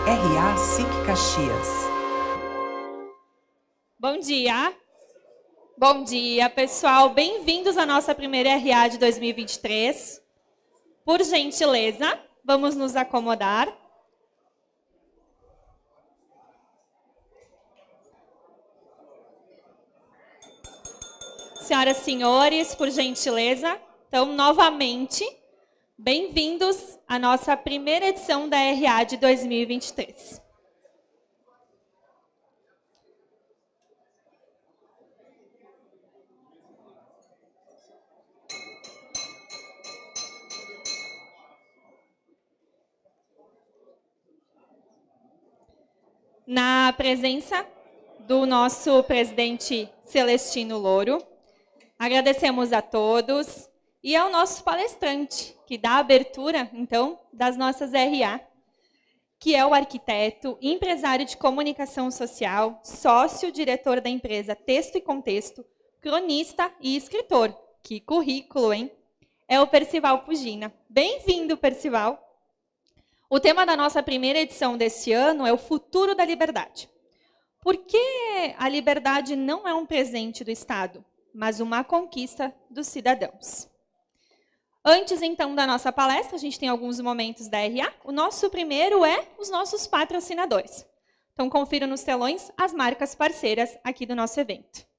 RA SIC Caxias. Bom dia. Bom dia, pessoal. Bem-vindos à nossa primeira RA de 2023. Por gentileza, vamos nos acomodar. Senhoras e senhores, por gentileza, então, novamente, bem-vindos à nossa primeira edição da RA de 2023. Na presença do nosso presidente Celestino Louro, agradecemos a todos e ao nosso palestrante, que dá a abertura, então, das nossas RA, que é o arquiteto, empresário de comunicação social, sócio, diretor da empresa Texto e Contexto, cronista e escritor. Que currículo, hein? É o Percival Pugina. Bem-vindo, Percival! O tema da nossa primeira edição desse ano é o futuro da liberdade. Por que a liberdade não é um presente do Estado, mas uma conquista dos cidadãos? Antes, então, da nossa palestra, a gente tem alguns momentos da RA. O nosso primeiro é os nossos patrocinadores. Então, confira nos telões as marcas parceiras aqui do nosso evento.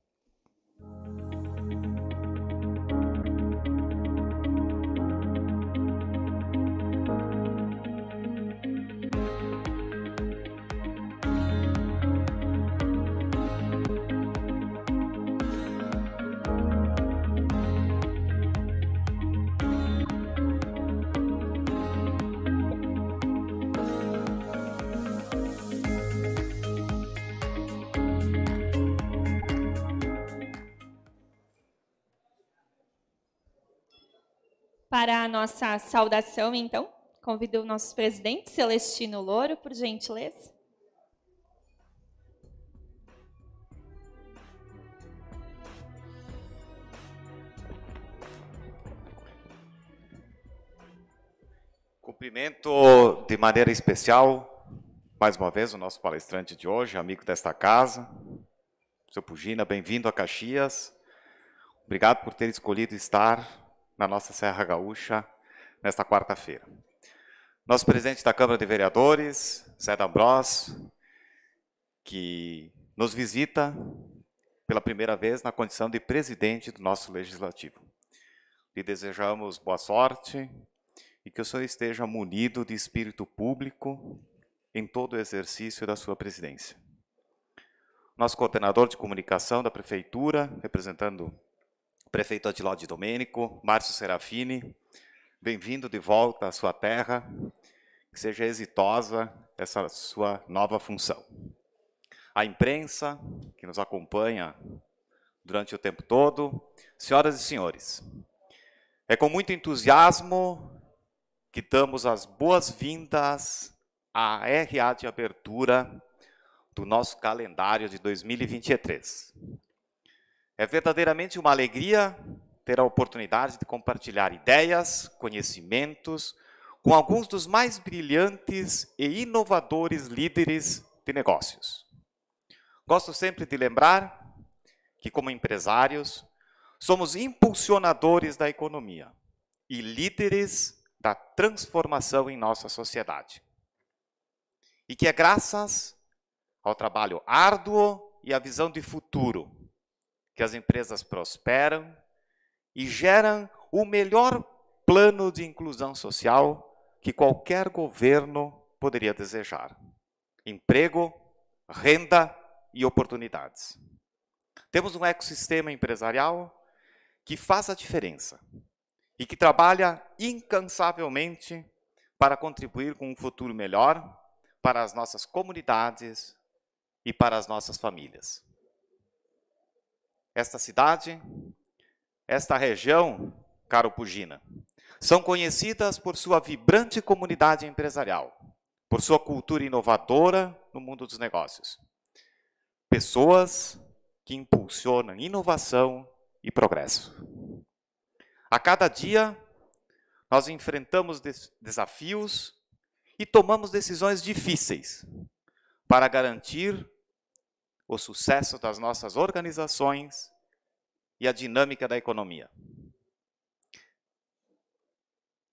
Para a nossa saudação, então, convido o nosso presidente, Celestino Louro, por gentileza. Cumprimento de maneira especial, mais uma vez, o nosso palestrante de hoje, amigo desta casa, o seu Pugina, bem-vindo a Caxias. Obrigado por ter escolhido estar na nossa Serra Gaúcha, nesta quarta-feira. Nosso presidente da Câmara de Vereadores, Zé D'Ambros, que nos visita pela primeira vez na condição de presidente do nosso Legislativo. Lhe desejamos boa sorte e que o senhor esteja munido de espírito público em todo o exercício da sua presidência. Nosso coordenador de comunicação da Prefeitura, representando prefeito Adilaude Domênico, Márcio Serafini, bem-vindo de volta à sua terra, que seja exitosa essa sua nova função. A imprensa, que nos acompanha durante o tempo todo, senhoras e senhores, é com muito entusiasmo que damos as boas-vindas à RA de abertura do nosso calendário de 2023. É verdadeiramente uma alegria ter a oportunidade de compartilhar ideias, conhecimentos com alguns dos mais brilhantes e inovadores líderes de negócios. Gosto sempre de lembrar que, como empresários, somos impulsionadores da economia e líderes da transformação em nossa sociedade. E que é graças ao trabalho árduo e à visão de futuro que as empresas prosperam e geram o melhor plano de inclusão social que qualquer governo poderia desejar. Emprego, renda e oportunidades. Temos um ecossistema empresarial que faz a diferença e que trabalha incansavelmente para contribuir com um futuro melhor para as nossas comunidades e para as nossas famílias. Esta cidade, esta região, caro Pugina, são conhecidas por sua vibrante comunidade empresarial, por sua cultura inovadora no mundo dos negócios. Pessoas que impulsionam inovação e progresso. A cada dia, nós enfrentamos desafios e tomamos decisões difíceis para garantir o sucesso das nossas organizações e a dinâmica da economia.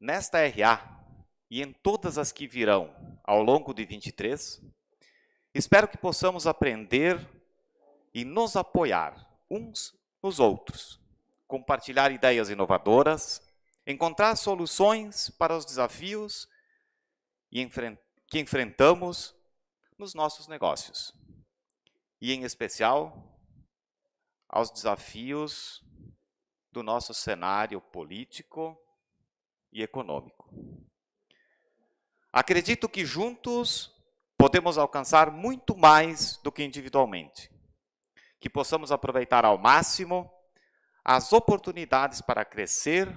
Nesta RA e em todas as que virão ao longo de 23, espero que possamos aprender e nos apoiar uns nos outros, compartilhar ideias inovadoras, encontrar soluções para os desafios que enfrentamos nos nossos negócios. E, em especial, aos desafios do nosso cenário político e econômico. Acredito que juntos podemos alcançar muito mais do que individualmente, que possamos aproveitar ao máximo as oportunidades para crescer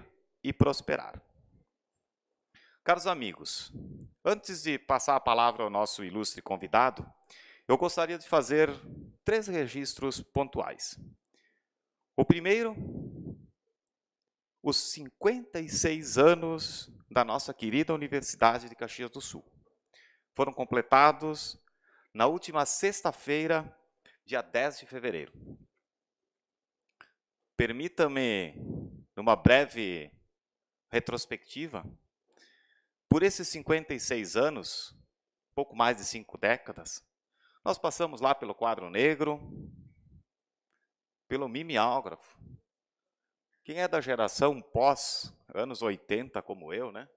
e prosperar. Caros amigos, antes de passar a palavra ao nosso ilustre convidado, eu gostaria de fazer 3 registros pontuais. O primeiro, os 56 anos da nossa querida Universidade de Caxias do Sul. Foram completados na última sexta-feira, dia 10 de fevereiro. Permita-me, numa breve retrospectiva, por esses 56 anos, pouco mais de 5 décadas, nós passamos lá pelo quadro negro, pelo mimeógrafo. Quem é da geração pós anos 80, como eu, né?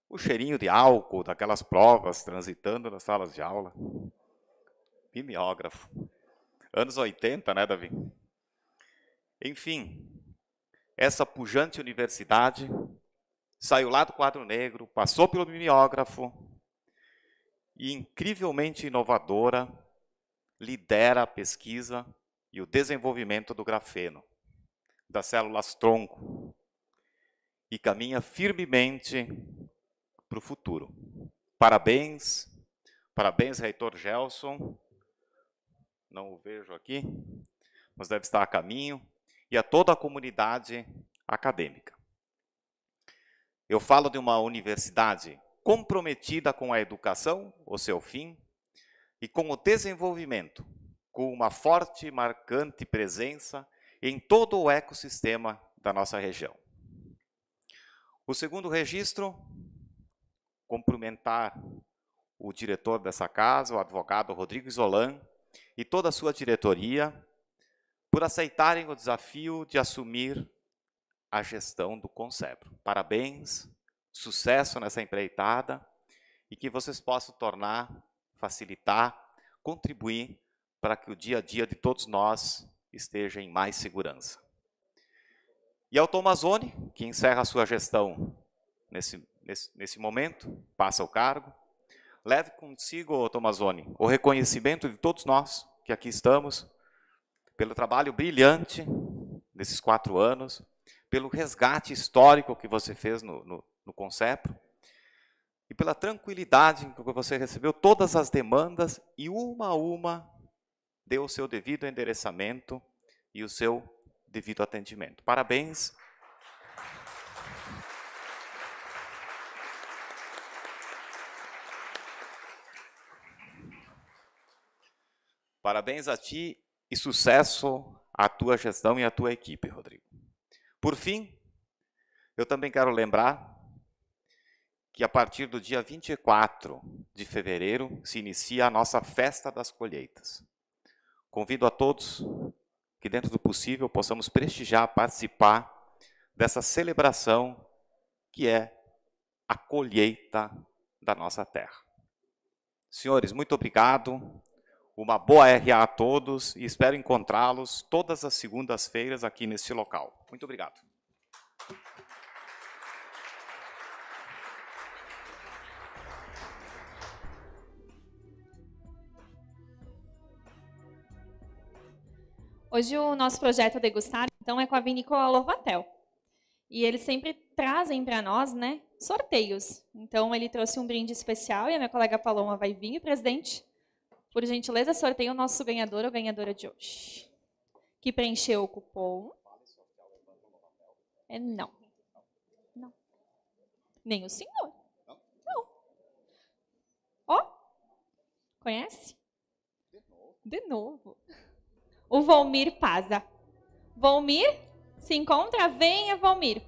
O cheirinho de álcool daquelas provas transitando nas salas de aula. Mimeógrafo. Anos 80, né, Davi? Enfim, essa pujante universidade saiu lá do quadro negro, passou pelo mimeógrafo e, incrivelmente inovadora, lidera a pesquisa e o desenvolvimento do grafeno, das células-tronco, e caminha firmemente para o futuro. Parabéns, parabéns, reitor Gelson, não o vejo aqui, mas deve estar a caminho, e a toda a comunidade acadêmica. Eu falo de uma universidade comprometida com a educação, o seu fim, e com o desenvolvimento, com uma forte e marcante presença em todo o ecossistema da nossa região. O segundo registro, cumprimentar o diretor dessa casa, o advogado Rodrigo Isolan, e toda a sua diretoria, por aceitarem o desafio de assumir a gestão do Concepro. Parabéns, sucesso nessa empreitada, e que vocês possam tornar, facilitar, contribuir para que o dia a dia de todos nós esteja em mais segurança. E ao Tomazoni, que encerra a sua gestão nesse momento, passa o cargo, leve consigo, Tomazoni, o reconhecimento de todos nós que aqui estamos, pelo trabalho brilhante desses 4 anos, pelo resgate histórico que você fez no Concepro, e pela tranquilidade com que você recebeu todas as demandas e uma a uma deu o seu devido endereçamento e o seu devido atendimento. Parabéns. Parabéns a ti e sucesso à tua gestão e à tua equipe, Rodrigo. Por fim, eu também quero lembrar que a partir do dia 24 de fevereiro se inicia a nossa Festa das Colheitas. Convido a todos que, dentro do possível, possamos prestigiar, participar dessa celebração que é a colheita da nossa terra. Senhores, muito obrigado. Uma boa RA a todos e espero encontrá-los todas as segundas-feiras aqui neste local. Muito obrigado. Hoje o nosso projeto Degustar, então, é com a Vinícola Lovatel. E eles sempre trazem para nós, né, sorteios. Então, ele trouxe um brinde especial e a minha colega Paloma vai vir. Presidente, por gentileza, sorteia o nosso ganhador ou ganhadora de hoje. que preencheu o cupom. Não. Não. Nem o senhor. Não. Ó. Conhece? De novo. O Volmir Paza. Volmir, se encontra? Venha, Volmir.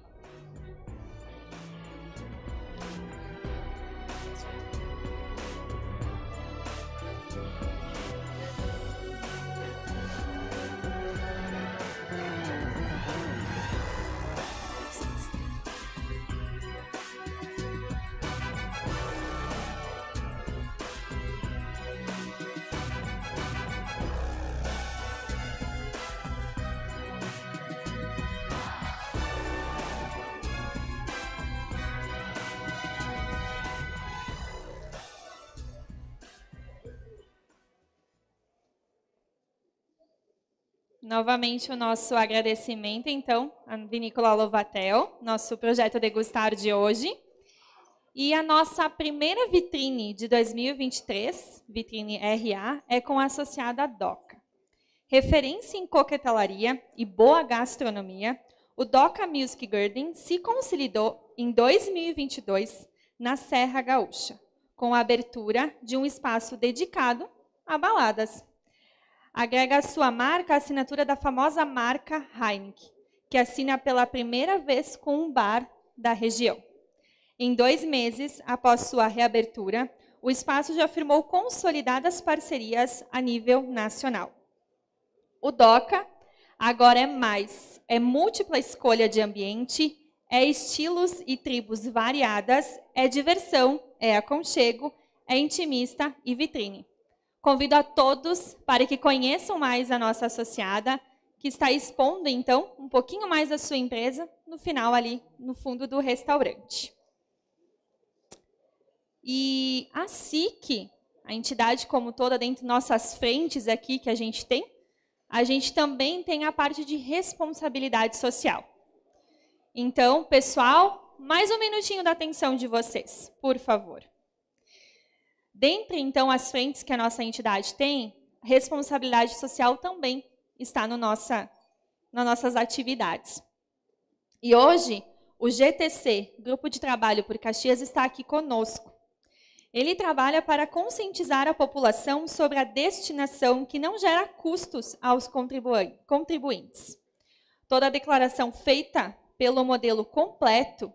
Novamente o nosso agradecimento, então, à Vinícola Lovatel, nosso projeto Degustar de hoje. E a nossa primeira vitrine de 2023, vitrine RA, é com a associada DOCA. Referência em coquetelaria e boa gastronomia, o DOCA Music Garden se consolidou em 2022 na Serra Gaúcha, com a abertura de um espaço dedicado a baladas. Agrega à sua marca a assinatura da famosa marca Heineken, que assina pela primeira vez com um bar da região. Em 2 meses após sua reabertura, o espaço já firmou consolidadas parcerias a nível nacional. O DOCA agora é mais, é múltipla escolha de ambiente, é estilos e tribos variadas, é diversão, é aconchego, é intimista e vitrine. Convido a todos para que conheçam mais a nossa associada, que está expondo, então, um pouquinho mais da sua empresa no final ali, no fundo do restaurante. E a SIC, a entidade como toda dentro de nossas frentes aqui que a gente também tem a parte de responsabilidade social. Então, pessoal, mais um minutinho da atenção de vocês, por favor. Dentre, então, as frentes que a nossa entidade tem, a responsabilidade social também está nas nossas atividades. E hoje, o GTC, Grupo de Trabalho por Caxias, está aqui conosco. Ele trabalha para conscientizar a população sobre a destinação que não gera custos aos contribuintes. Toda a declaração feita pelo modelo completo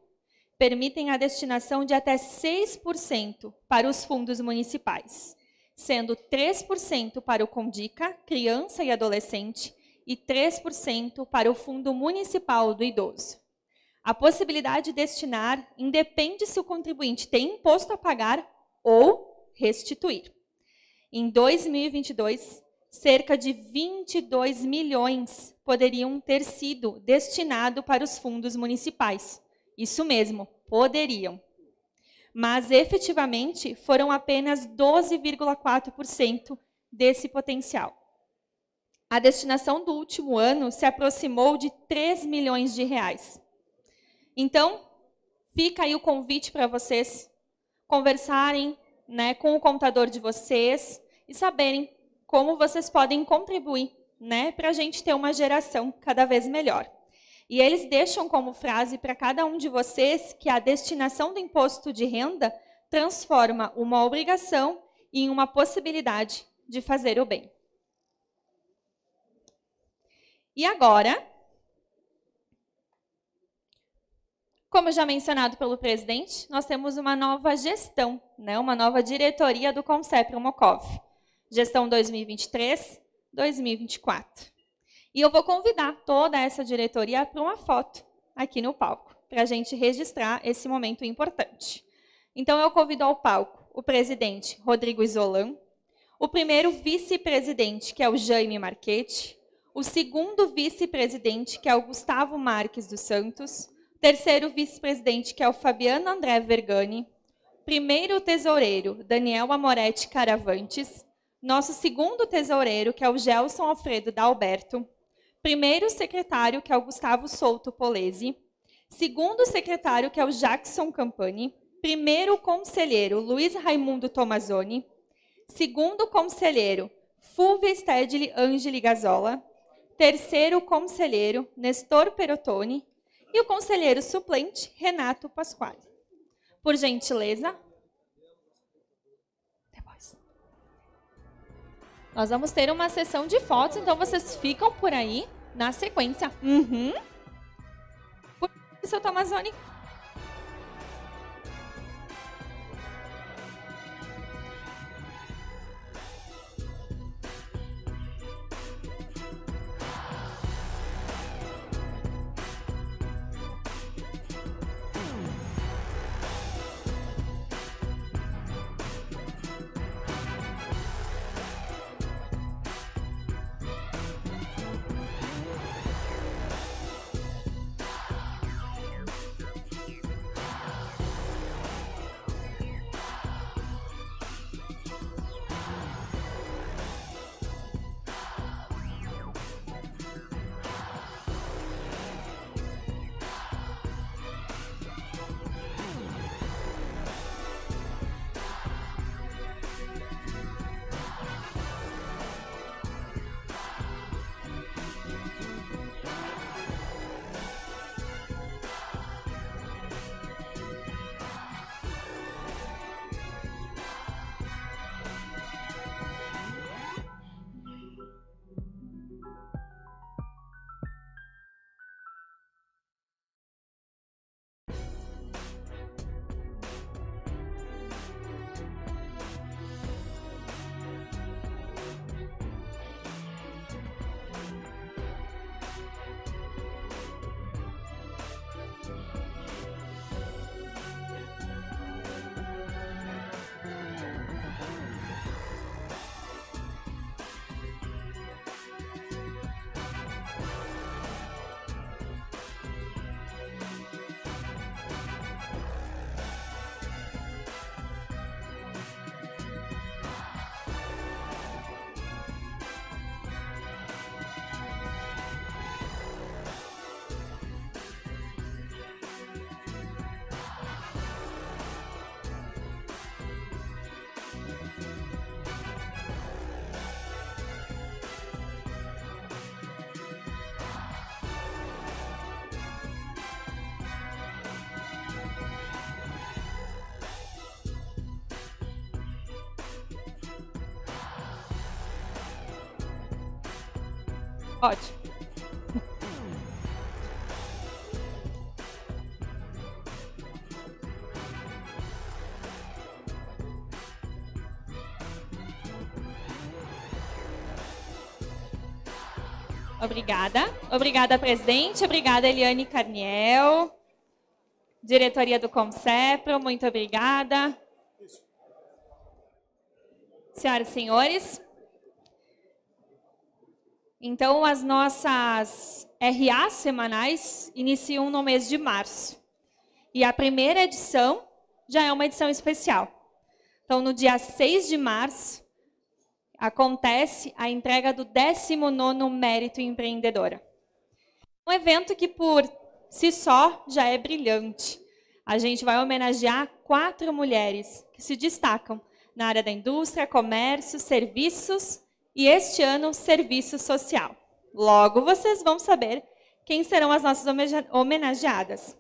permitem a destinação de até 6% para os fundos municipais, sendo 3% para o Condica, criança e adolescente, e 3% para o Fundo Municipal do Idoso. A possibilidade de destinar independe se o contribuinte tem imposto a pagar ou restituir. Em 2022, cerca de 22 milhões poderiam ter sido destinados para os fundos municipais. Isso mesmo, poderiam. Mas, efetivamente, foram apenas 12,4% desse potencial. A destinação do último ano se aproximou de 3 milhões de reais. Então, fica aí o convite para vocês conversarem, né, com o contador de vocês e saberem como vocês podem contribuir, né, para a gente ter uma geração cada vez melhor. E eles deixam como frase para cada um de vocês que a destinação do imposto de renda transforma uma obrigação em uma possibilidade de fazer o bem. E agora, como já mencionado pelo presidente, nós temos uma nova gestão, né, uma nova diretoria do Concepro Mocov. Gestão 2023-2024. E eu vou convidar toda essa diretoria para uma foto aqui no palco, para a gente registrar esse momento importante. Então, eu convido ao palco o presidente Rodrigo Isolan, o primeiro vice-presidente, que é o Jaime Marchetti, o segundo vice-presidente, que é o Gustavo Marques dos Santos, o terceiro vice-presidente, que é o Fabiano André Vergani, primeiro tesoureiro, Daniel Amoretti Caravantes, nosso segundo tesoureiro, que é o Gelson Alfredo Dalberto, primeiro secretário, que é o Gustavo Souto Polese, segundo secretário, que é o Jackson Campani, primeiro conselheiro, Luiz Raimundo Tomazoni, segundo conselheiro, Fulvia Stedley Angeli Gazola, terceiro conselheiro, Nestor Perotoni, e o conselheiro suplente, Renato Pasquale. Por gentileza. Depois. Nós vamos ter uma sessão de fotos, então vocês ficam por aí na sequência. Professor Tomazoni. Ótimo. Obrigada. Obrigada, presidente. Obrigada, Eliane Carniel. Diretoria do Comcepro, muito obrigada. Senhoras e senhores, então as nossas RAs semanais iniciam no mês de março. E a primeira edição já é uma edição especial. Então, no dia 6 de março, acontece a entrega do 19º Mérito Empreendedora. Um evento que, por si só, já é brilhante. A gente vai homenagear 4 mulheres que se destacam na área da indústria, comércio, serviços e, este ano, serviço social. Logo, vocês vão saber quem serão as nossas homenageadas.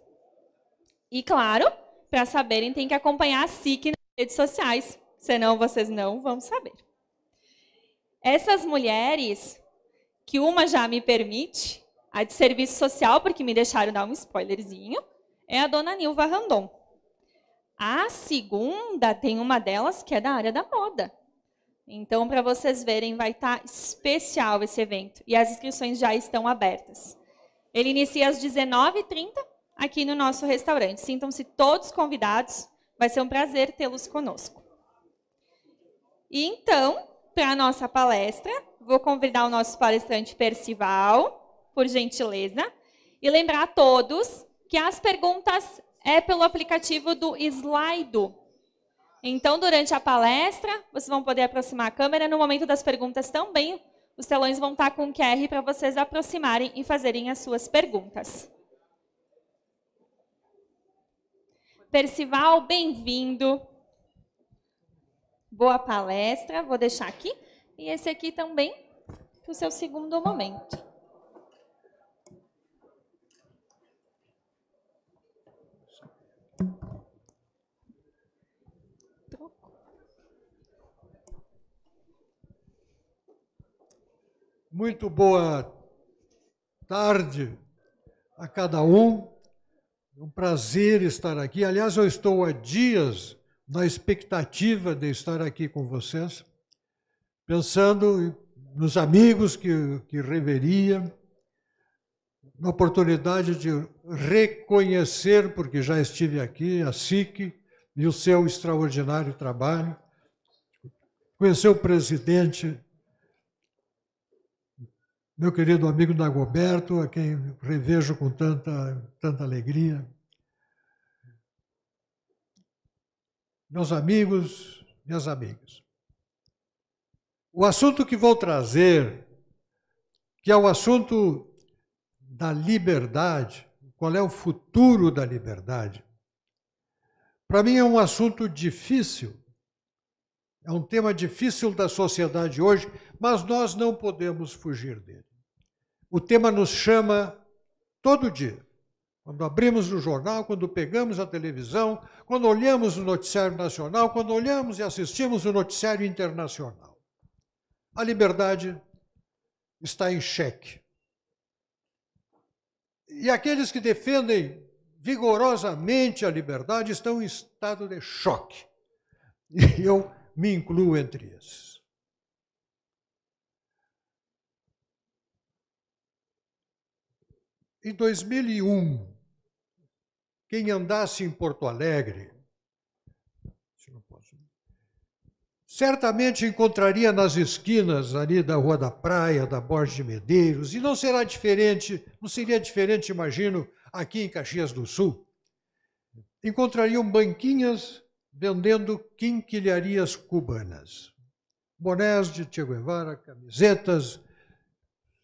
E, claro, para saberem, tem que acompanhar a SIC nas redes sociais, senão vocês não vão saber. Essas mulheres, que uma já me permite, a de serviço social, porque me deixaram dar um spoilerzinho, é a dona Nilva Randon. A segunda, tem uma delas que é da área da moda. Então, para vocês verem, vai estar especial esse evento. E as inscrições já estão abertas. Ele inicia às 19h30 aqui no nosso restaurante. Sintam-se todos convidados. Vai ser um prazer tê-los conosco. E então, para a nossa palestra, vou convidar o nosso palestrante Percival, por gentileza, e lembrar a todos que as perguntas é pelo aplicativo do Slido. Então, durante a palestra, vocês vão poder aproximar a câmera. No momento das perguntas também, os telões vão estar com QR para vocês aproximarem e fazerem as suas perguntas. Percival, bem-vindo. Boa palestra. Vou deixar aqui. E esse aqui também para o seu segundo momento. Muito boa tarde a cada um. É um prazer estar aqui. Aliás, eu estou há dias na expectativa de estar aqui com vocês, pensando nos amigos que reveria, na oportunidade de reconhecer, porque já estive aqui, a SIC e o seu extraordinário trabalho, conhecer o presidente, meu querido amigo Dagoberto, a quem revejo com tanta alegria. Meus amigos, minhas amigas. O assunto que vou trazer, que é o assunto da liberdade, qual é o futuro da liberdade, para mim é um assunto difícil, é um tema difícil da sociedade hoje, mas nós não podemos fugir dele. O tema nos chama todo dia. Quando abrimos o jornal, quando pegamos a televisão, quando olhamos o noticiário nacional, quando olhamos e assistimos o noticiário internacional. A liberdade está em xeque. E aqueles que defendem vigorosamente a liberdade estão em estado de choque. E eu me incluo entre esses. Em 2001, quem andasse em Porto Alegre, certamente encontraria nas esquinas ali da Rua da Praia, da Borges de Medeiros, e não seria diferente, imagino, aqui em Caxias do Sul. Encontrariam banquinhas vendendo quinquilharias cubanas. Bonés de Che Guevara, camisetas,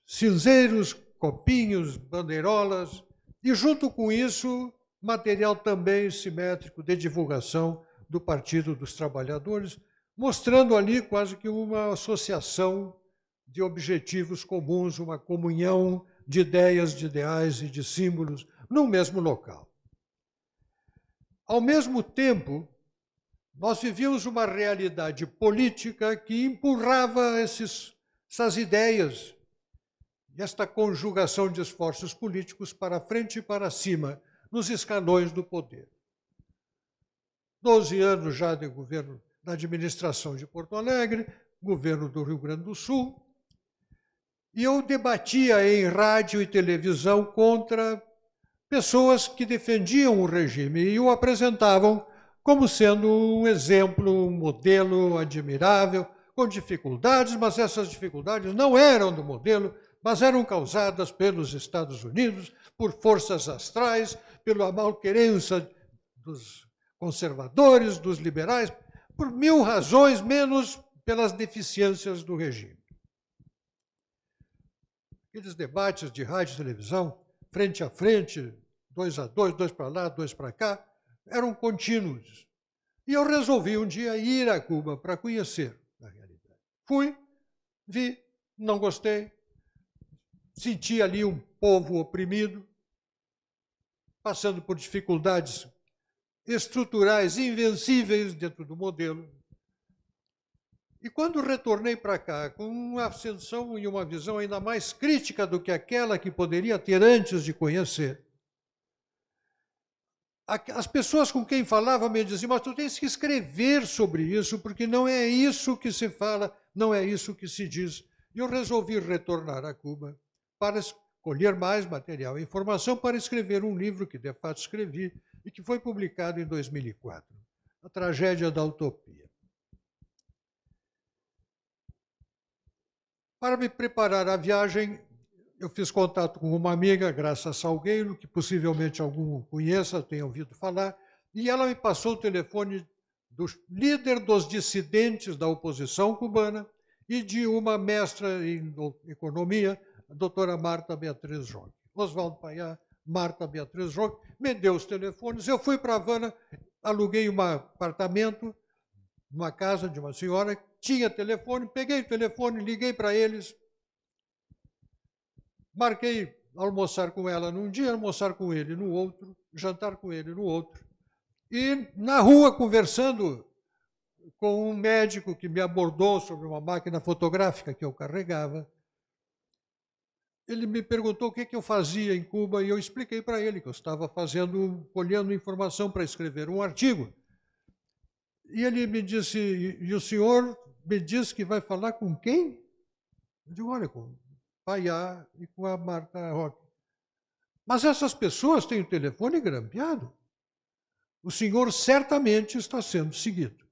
cinzeiros, copinhos, bandeirolas, e junto com isso, material também simétrico de divulgação do Partido dos Trabalhadores, mostrando ali quase que uma associação de objetivos comuns, uma comunhão de ideias, de ideais e de símbolos no mesmo local. Ao mesmo tempo, nós vivíamos uma realidade política que empurrava essas ideias e esta conjugação de esforços políticos para frente e para cima, nos escalões do poder. 12 anos já de governo da administração de Porto Alegre, governo do Rio Grande do Sul, e eu debatia em rádio e televisão contra pessoas que defendiam o regime e o apresentavam como sendo um exemplo, um modelo admirável, com dificuldades, mas essas dificuldades não eram do modelo, mas eram causadas pelos Estados Unidos, por forças astrais, pela malquerença dos conservadores, dos liberais, por mil razões, menos pelas deficiências do regime. Aqueles debates de rádio e televisão, frente a frente, 2 a 2, 2 para lá, 2 para cá, eram contínuos. E eu resolvi um dia ir a Cuba para conhecer a realidade. Fui, vi, não gostei, senti ali um povo oprimido, passando por dificuldades estruturais invencíveis dentro do modelo. E quando retornei para cá, com uma ascensão e uma visão ainda mais crítica do que aquela que poderia ter antes de conhecer, as pessoas com quem falava me diziam, mas tu tens que escrever sobre isso, porque não é isso que se fala, não é isso que se diz. E eu resolvi retornar a Cuba para colher mais material e informação para escrever um livro que de fato escrevi e que foi publicado em 2004, A Tragédia da Utopia. Para me preparar a viagem, eu fiz contato com uma amiga, Graça Salgueiro, que possivelmente algum conheça, tenha ouvido falar, e ela me passou o telefone do líder dos dissidentes da oposição cubana e de uma mestra em economia, a doutora Marta Beatriz Roque. Oswaldo Paiá, Marta Beatriz Roque, me deu os telefones, eu fui para Havana, aluguei um apartamento, uma casa de uma senhora, tinha telefone, peguei o telefone, liguei para eles, marquei almoçar com ela num dia, almoçar com ele no outro, jantar com ele no outro. E na rua, conversando com um médico que me abordou sobre uma máquina fotográfica que eu carregava, ele me perguntou o que eu fazia em Cuba e eu expliquei para ele que eu estava colhendo informação para escrever um artigo. E ele me disse, e o senhor me disse que vai falar com quem? Eu digo, olha, com o Paiá e com a Marta Roque. Mas essas pessoas têm o telefone grampeado. O senhor certamente está sendo seguido.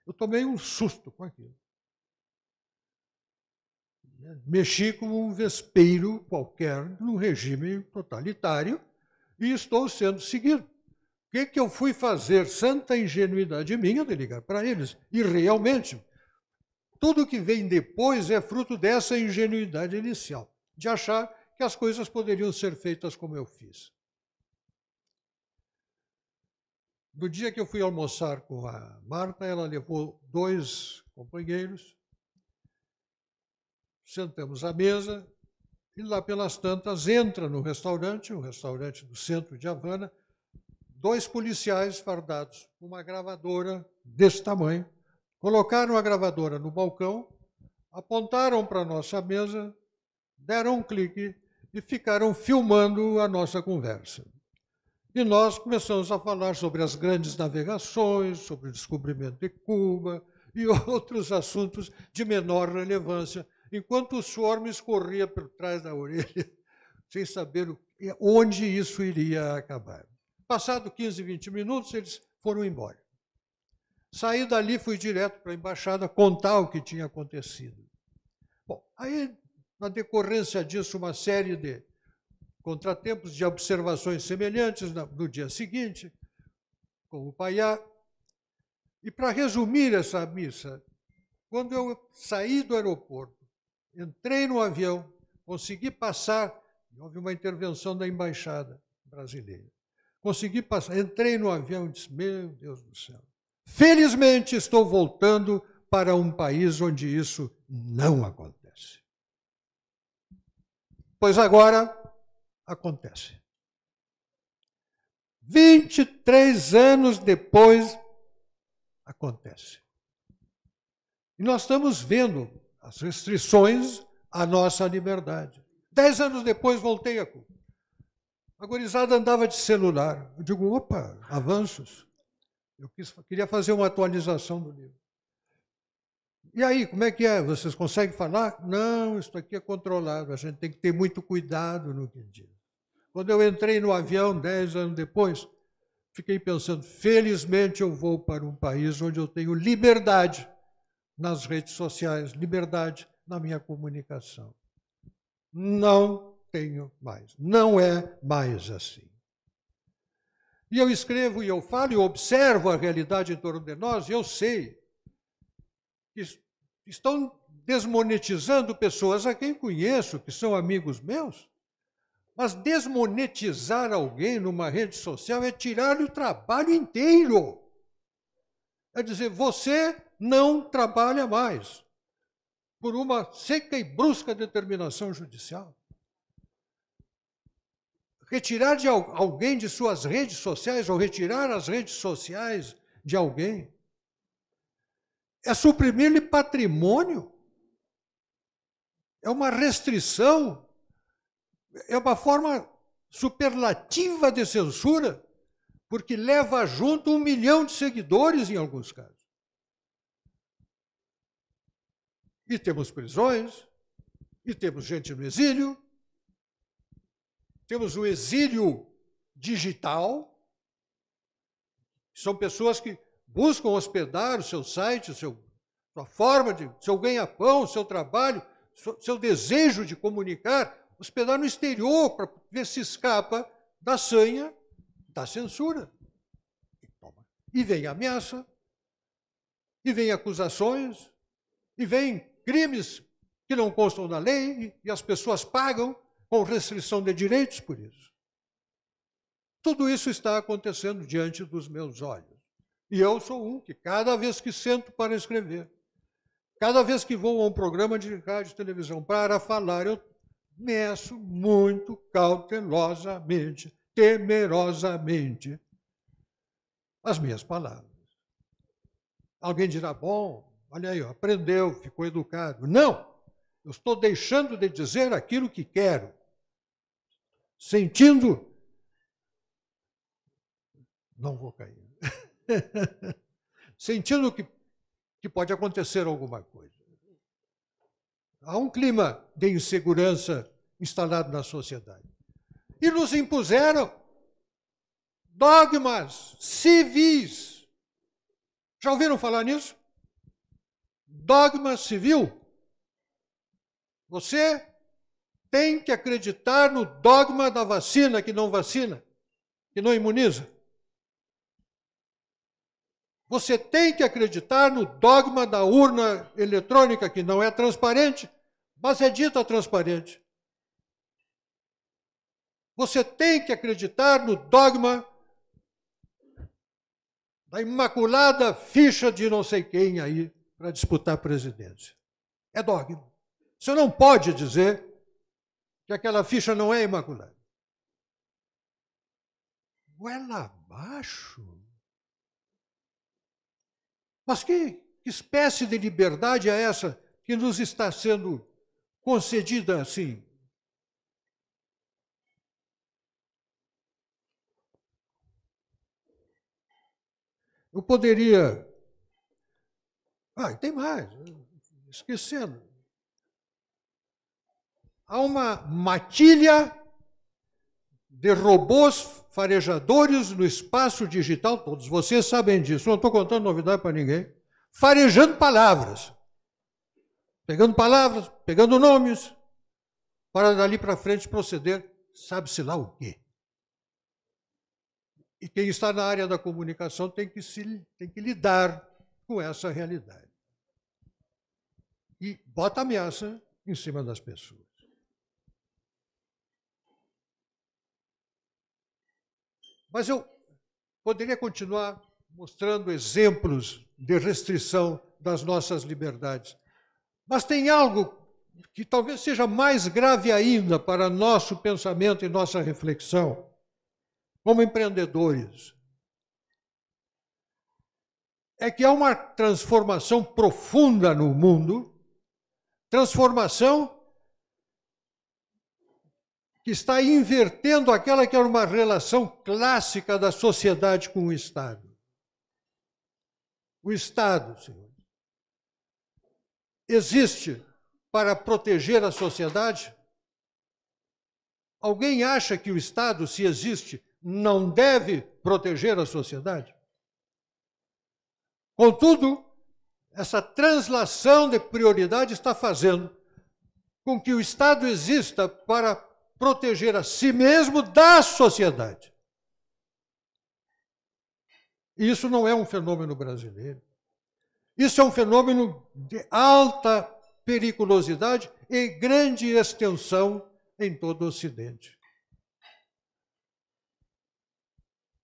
Eu tomei um susto com aquilo. Mexi como um vespeiro qualquer num regime totalitário e estou sendo seguido. O que eu fui fazer? Santa ingenuidade minha de ligar para eles. E realmente, tudo que vem depois é fruto dessa ingenuidade inicial, de achar que as coisas poderiam ser feitas como eu fiz. No dia que eu fui almoçar com a Marta, ela levou 2 companheiros, sentamos à mesa e lá pelas tantas entra no restaurante, um restaurante do centro de Havana, 2 policiais fardados com uma gravadora desse tamanho, colocaram a gravadora no balcão, apontaram para a nossa mesa, deram um clique e ficaram filmando a nossa conversa. E nós começamos a falar sobre as grandes navegações, sobre o descobrimento de Cuba e outros assuntos de menor relevância, enquanto o suor me escorria por trás da orelha, sem saber onde isso iria acabar. Passado 15, 20 minutos, eles foram embora. Saí dali, fui direto para a embaixada contar o que tinha acontecido. Bom, aí, na decorrência disso, uma série de contratempos, de observações semelhantes no dia seguinte, com o Paiá. E para resumir essa missa, quando eu saí do aeroporto, entrei no avião, consegui passar, houve uma intervenção da embaixada brasileira. Consegui passar, entrei no avião e disse, meu Deus do céu, felizmente estou voltando para um país onde isso não acontece. Pois agora acontece. 23 anos depois, acontece. E nós estamos vendo as restrições à nossa liberdade. 10 anos depois, voltei a Cuba. A gurizada andava de celular. Eu digo, opa, avanços. Eu queria fazer uma atualização do livro. E aí, como é que é? Vocês conseguem falar? Não, isso aqui é controlado. A gente tem que ter muito cuidado no que diz. Quando eu entrei no avião, 10 anos depois, fiquei pensando, felizmente eu vou para um país onde eu tenho liberdade nas redes sociais, liberdade na minha comunicação. Não tenho mais. Não é mais assim. E eu escrevo, e eu falo, e eu observo a realidade em torno de nós, e eu sei que estão desmonetizando pessoas a quem conheço, que são amigos meus, mas desmonetizar alguém numa rede social é tirar-lhe o trabalho inteiro. É dizer, você não trabalha mais por uma seca e brusca determinação judicial. Retirar de alguém de suas redes sociais, ou retirar as redes sociais de alguém, é suprimir-lhe patrimônio, é uma restrição, é uma forma superlativa de censura, porque leva junto 1 milhão de seguidores em alguns casos. E temos prisões, e temos gente no exílio, temos o exílio digital, são pessoas que buscam hospedar o seu site, sua forma de, seu ganha-pão, seu trabalho, seu desejo de comunicar, hospedar no exterior para ver se escapa da sanha da censura. E vem ameaça, e vem acusações, e vem crimes que não constam na lei, e as pessoas pagam com restrição de direitos por isso. Tudo isso está acontecendo diante dos meus olhos. E eu sou um que, cada vez que sento para escrever, cada vez que vou a um programa de rádio e televisão para falar, eu meço muito cautelosamente, temerosamente as minhas palavras. Alguém dirá, bom, olha aí, aprendeu, ficou educado. Não! Eu estou deixando de dizer aquilo que quero, sentindo. Não vou cair. Sentindo que pode acontecer alguma coisa. Há um clima de insegurança instalado na sociedade. E nos impuseram dogmas civis. Já ouviram falar nisso? Dogma civil. Você tem que acreditar no dogma da vacina que não vacina, que não imuniza. Você tem que acreditar no dogma da urna eletrônica, que não é transparente, mas é dita transparente. Você tem que acreditar no dogma da imaculada ficha de não sei quem aí para disputar a presidência. É dogma. Você não pode dizer que aquela ficha não é imaculada. Goela abaixo. Mas que espécie de liberdade é essa que nos está sendo concedida assim? Eu poderia... e tem mais, esquecendo. Há uma matilha de robôs farejadores no espaço digital, todos vocês sabem disso, não estou contando novidade para ninguém, farejando palavras, pegando nomes, para dali para frente proceder, sabe-se lá o quê. E quem está na área da comunicação tem que lidar com essa realidade. E bota ameaça em cima das pessoas. Mas eu poderia continuar mostrando exemplos de restrição das nossas liberdades. Mas tem algo que talvez seja mais grave ainda para nosso pensamento e nossa reflexão, como empreendedores. É que há uma transformação profunda no mundo, transformação que está invertendo aquela que era uma relação clássica da sociedade com o Estado. O Estado, senhor, existe para proteger a sociedade? Alguém acha que o Estado, se existe, não deve proteger a sociedade? Contudo, essa translação de prioridade está fazendo com que o Estado exista para proteger a si mesmo da sociedade. E isso não é um fenômeno brasileiro. Isso é um fenômeno de alta periculosidade e grande extensão em todo o Ocidente.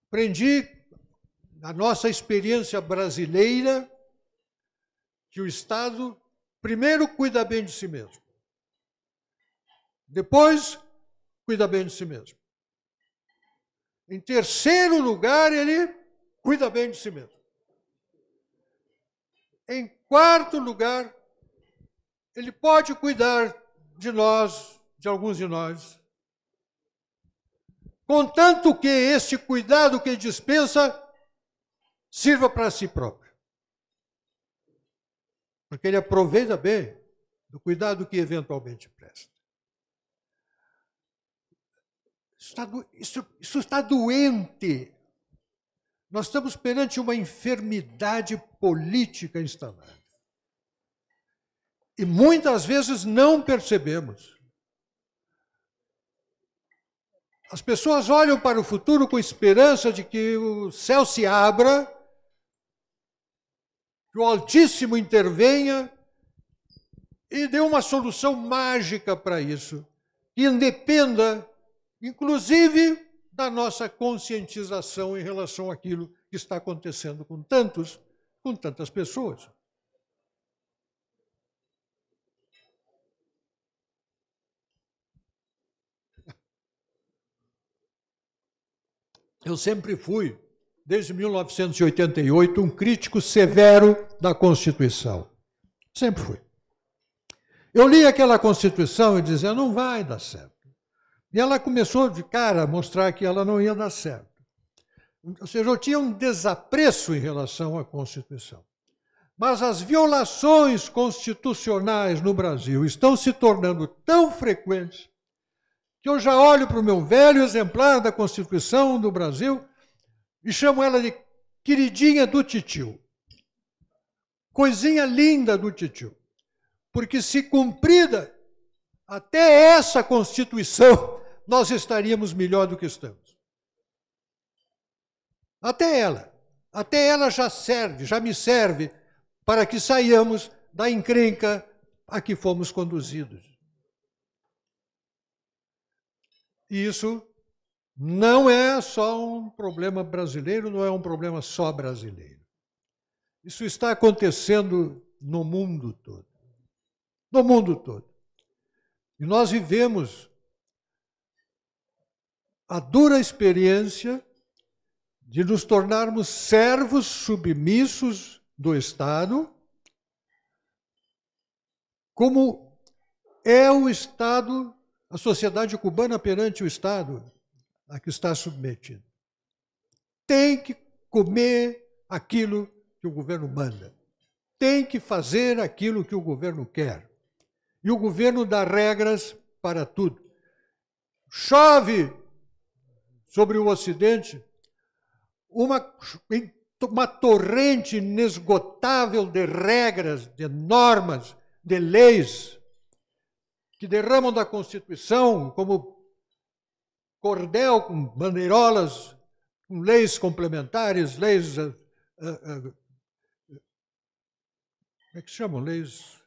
Aprendi, na nossa experiência brasileira, que o Estado primeiro cuida bem de si mesmo. Depois, cuida bem de si mesmo. Em terceiro lugar, ele cuida bem de si mesmo. Em quarto lugar, ele pode cuidar de nós, de alguns de nós, contanto que este cuidado que dispensa sirva para si próprio. Porque ele aproveita bem do cuidado que eventualmente presta. Isso está doente. Nós estamos perante uma enfermidade política instalada. E muitas vezes não percebemos. As pessoas olham para o futuro com esperança de que o céu se abra, que o Altíssimo intervenha e dê uma solução mágica para isso, que independa, inclusive, da nossa conscientização em relação àquilo que está acontecendo com tantas pessoas. Eu sempre fui, desde 1988, um crítico severo da Constituição. Sempre fui. Eu li aquela Constituição e dizia, não vai dar certo. E ela começou de cara a mostrar que ela não ia dar certo. Ou seja, eu tinha um desapreço em relação à Constituição. Mas as violações constitucionais no Brasil estão se tornando tão frequentes que eu já olho para o meu velho exemplar da Constituição do Brasil e chamo ela de queridinha do titio. Coisinha linda do titio. Porque se cumprida até essa Constituição, nós estaríamos melhor do que estamos. Até ela já serve, já me serve para que saiamos da encrenca a que fomos conduzidos. E isso não é só um problema brasileiro, não é um problema só brasileiro. Isso está acontecendo no mundo todo. No mundo todo. E nós vivemos a dura experiência de nos tornarmos servos submissos do Estado, como é o Estado, a sociedade cubana perante o Estado a que está submetida. Tem que comer aquilo que o governo manda. Tem que fazer aquilo que o governo quer. E o governo dá regras para tudo. Chove sobre o Ocidente uma torrente inesgotável de regras, de normas, de leis, que derramam da Constituição como cordel com bandeirolas, com leis complementares, leis... como é que chamam? Leis...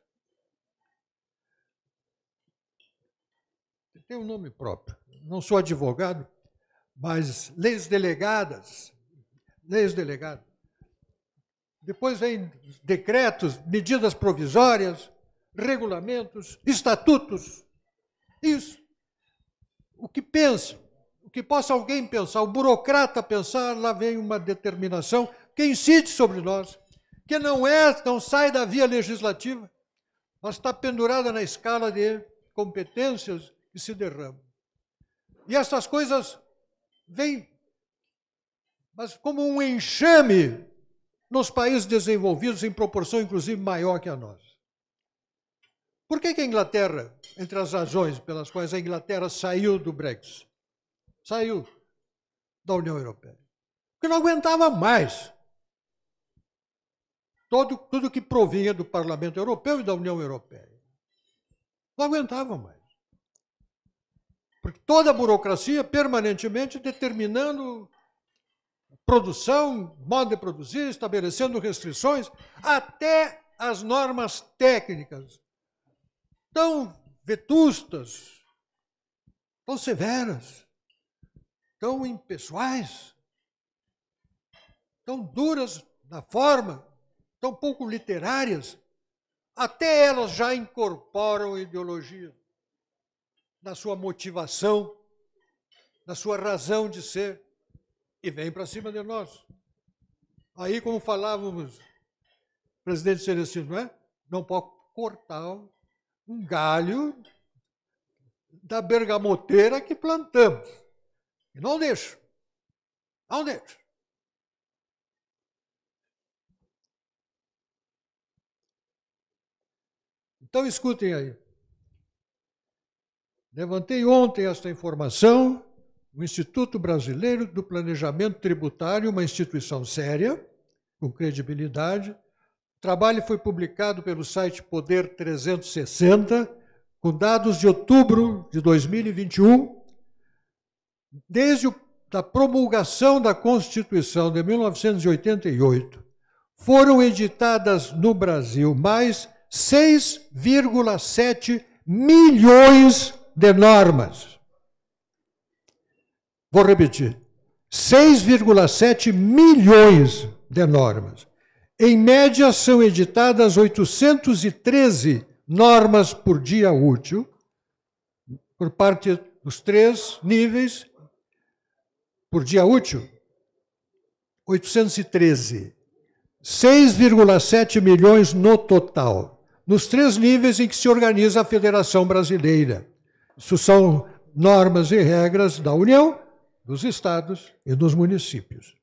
Tem um nome próprio. Não sou advogado, mas leis delegadas. Leis delegadas. Depois vem decretos, medidas provisórias, regulamentos, estatutos. Isso. O que pensa, o que possa alguém pensar, o burocrata pensar, lá vem uma determinação que incide sobre nós, que não sai da via legislativa, mas está pendurada na escala de competências que se derramam. E essas coisas vêm, mas como um enxame nos países desenvolvidos, em proporção inclusive maior que a nossa. Por que a Inglaterra, entre as razões pelas quais a Inglaterra saiu do Brexit, saiu da União Europeia? Porque não aguentava mais tudo que provinha do Parlamento Europeu e da União Europeia. Não aguentava mais. Porque toda a burocracia permanentemente determinando produção, modo de produzir, estabelecendo restrições, até as normas técnicas tão vetustas, tão severas, tão impessoais, tão duras na forma, tão pouco literárias, até elas já incorporam ideologia na sua motivação, na sua razão de ser, e vem para cima de nós. Aí, como falávamos, presidente Celestino, não é? Não pode cortar um galho da bergamoteira que plantamos. E não deixo. Não deixo. Então, escutem aí. Levantei ontem esta informação. O Instituto Brasileiro do Planejamento Tributário, uma instituição séria, com credibilidade. O trabalho foi publicado pelo site Poder 360, com dados de outubro de 2021. Desde a promulgação da Constituição de 1988, foram editadas no Brasil mais 6,7 milhões de normas. Vou repetir, 6,7 milhões de normas. Em média, são editadas 813 normas por dia útil, por parte dos 3 níveis, por dia útil, 813. 6,7 milhões no total. nos 3 níveis em que se organiza a Federação Brasileira. Isso são normas e regras da União, dos estados e dos municípios.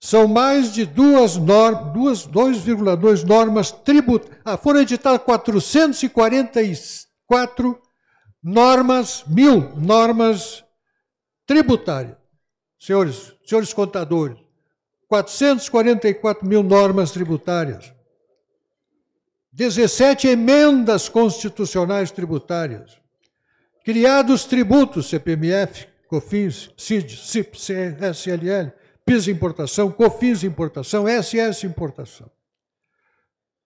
São mais de 2,2 normas tributárias. Foram editadas 444 normas, 1.000 normas tributárias. Senhores contadores, 444.000 normas tributárias. 17 emendas constitucionais tributárias. Criados tributos, CPMF, COFINS, CID, CIP, SLL, PIS importação, COFINS importação, SS importação.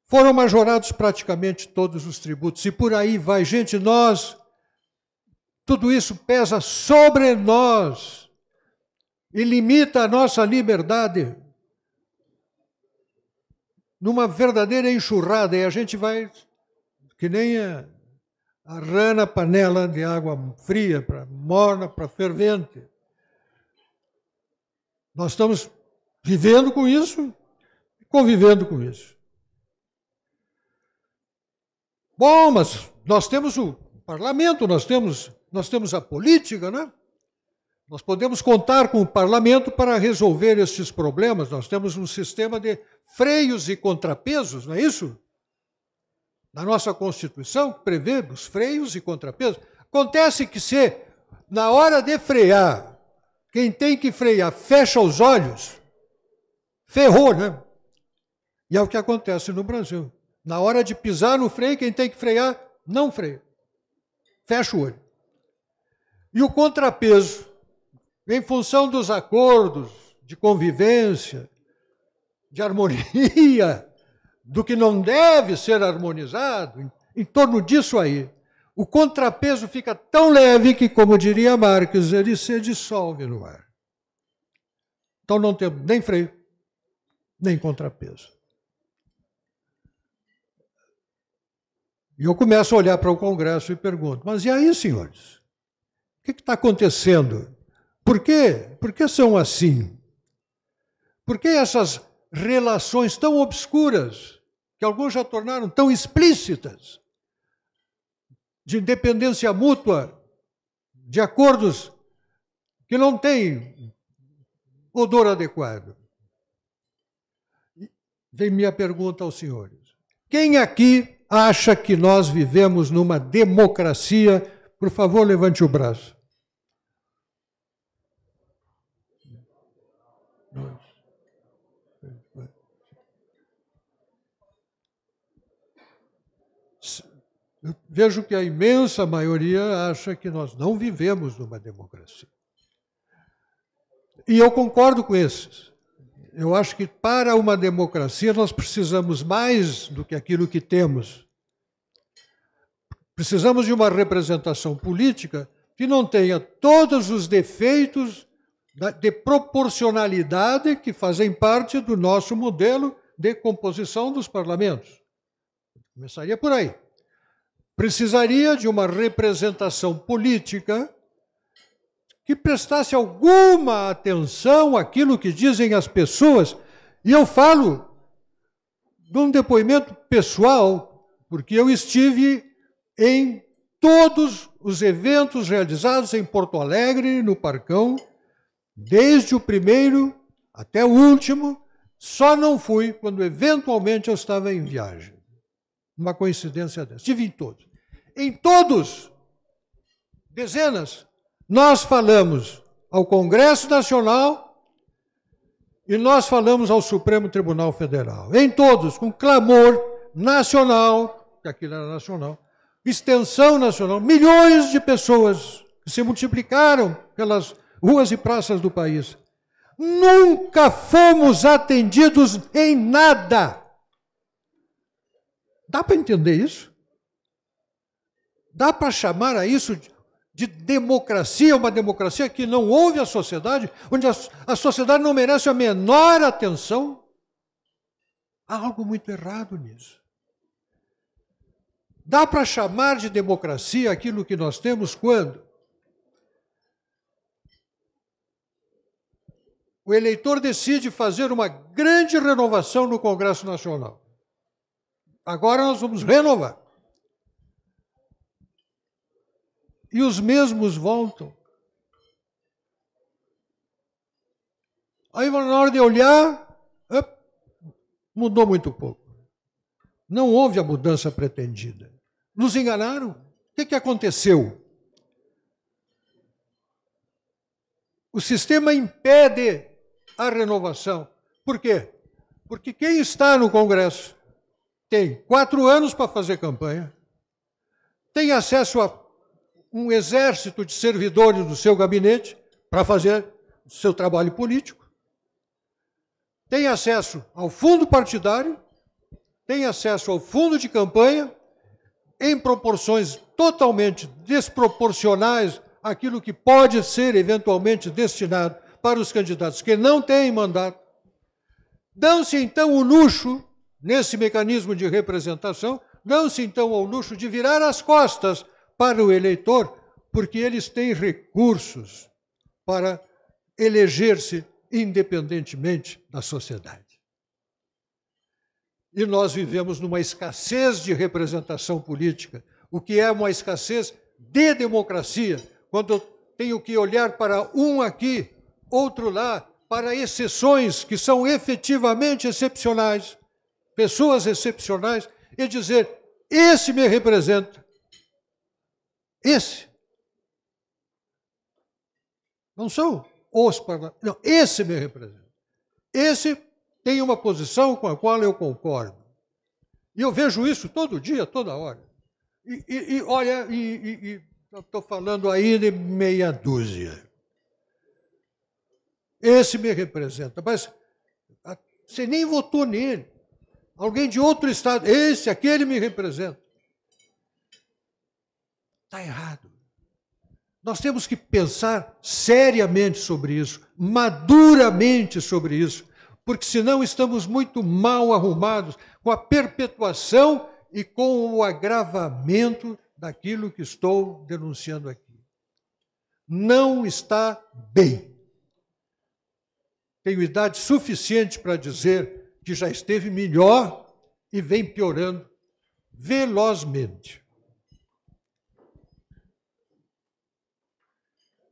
Foram majorados praticamente todos os tributos. E por aí vai. Gente, tudo isso pesa sobre nós e limita a nossa liberdade numa verdadeira enxurrada. E a gente vai, que nem a rã na panela de água fria, morna para fervente. Nós estamos vivendo com isso, convivendo com isso. Bom, mas nós temos o parlamento, nós temos a política, né? Nós podemos contar com o parlamento para resolver esses problemas. Nós temos um sistema de freios e contrapesos, não é isso? Na nossa Constituição, que prevê os freios e contrapesos. Acontece que se, na hora de frear, quem tem que frear fecha os olhos, ferrou, né? E é o que acontece no Brasil. Na hora de pisar no freio, quem tem que frear, não freia. Fecha o olho. E o contrapeso, em função dos acordos de convivência, de harmonia, do que não deve ser harmonizado, em torno disso aí, o contrapeso fica tão leve que, como diria Marx, ele se dissolve no ar. Então não temos nem freio, nem contrapeso. E eu começo a olhar para o Congresso e pergunto, mas e aí, senhores? O que está acontecendo? Por quê? Por que são assim? Por que essas relações tão obscuras, que alguns já tornaram tão explícitas, de independência mútua, de acordos que não têm odor adequado? Vem minha pergunta aos senhores. Quem aqui acha que nós vivemos numa democracia? Por favor, levante o braço. Eu vejo que a imensa maioria acha que nós não vivemos numa democracia. E eu concordo com esses. Eu acho que para uma democracia nós precisamos mais do que aquilo que temos. Precisamos de uma representação política que não tenha todos os defeitos de proporcionalidade que fazem parte do nosso modelo de composição dos parlamentos. Começaria por aí. Precisaria de uma representação política que prestasse alguma atenção àquilo que dizem as pessoas. E eu falo de um depoimento pessoal, porque eu estive em todos os eventos realizados em Porto Alegre, no Parcão, desde o primeiro até o último, só não fui quando eventualmente eu estava em viagem. Uma coincidência dessa. Estive em todos. Em todos, dezenas, nós falamos ao Congresso Nacional e nós falamos ao Supremo Tribunal Federal. Em todos, com clamor nacional, que aquilo era nacional, extensão nacional, milhões de pessoas que se multiplicaram pelas ruas e praças do país. Nunca fomos atendidos em nada. Dá para entender isso? Dá para chamar a isso de democracia, uma democracia que não ouve a sociedade, onde a sociedade não merece a menor atenção? Há algo muito errado nisso. Dá para chamar de democracia aquilo que nós temos quando o eleitor decide fazer uma grande renovação no Congresso Nacional. agora nós vamos renovar. E os mesmos voltam. Aí, na hora de olhar, mudou muito pouco. Não houve a mudança pretendida. Nos enganaram. O que aconteceu? O sistema impede a renovação. Por quê? Porque quem está no Congresso tem 4 anos para fazer campanha, tem acesso a um exército de servidores do seu gabinete para fazer o seu trabalho político, tem acesso ao fundo partidário, tem acesso ao fundo de campanha, em proporções totalmente desproporcionais àquilo que pode ser eventualmente destinado para os candidatos que não têm mandato. Dão-se então o luxo, nesse mecanismo de representação, dão-se então ao luxo de virar as costas para o eleitor, porque eles têm recursos para eleger-se independentemente da sociedade. E nós vivemos numa escassez de representação política, o que é uma escassez de democracia, quando eu tenho que olhar para um aqui, outro lá, para exceções que são efetivamente excepcionais, pessoas excepcionais, e dizer, esse me representa. Esse. Não são os parlamentares. Não, esse me representa. Esse tem uma posição com a qual eu concordo. E eu vejo isso todo dia, toda hora. Olha, estou falando aí de meia dúzia. Esse me representa. Mas você nem votou nele. Alguém de outro estado, aquele me representa. Está errado. Nós temos que pensar seriamente sobre isso, maduramente sobre isso, porque senão estamos muito mal arrumados com a perpetuação e com o agravamento daquilo que estou denunciando aqui. Não está bem. Tenho idade suficiente para dizer que já esteve melhor e vem piorando velozmente.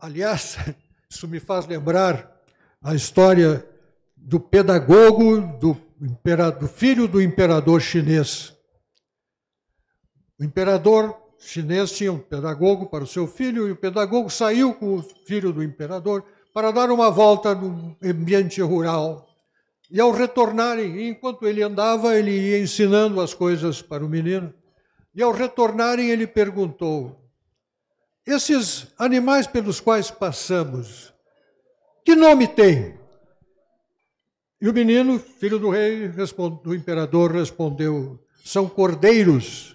Aliás, isso me faz lembrar a história do pedagogo, do filho do imperador chinês. O imperador chinês tinha um pedagogo para o seu filho, e o pedagogo saiu com o filho do imperador para dar uma volta no ambiente rural. E ao retornarem, enquanto ele andava, ele ia ensinando as coisas para o menino, e ao retornarem ele perguntou, esses animais pelos quais passamos, que nome têm? E o menino, filho do rei, do imperador, respondeu, são cordeiros.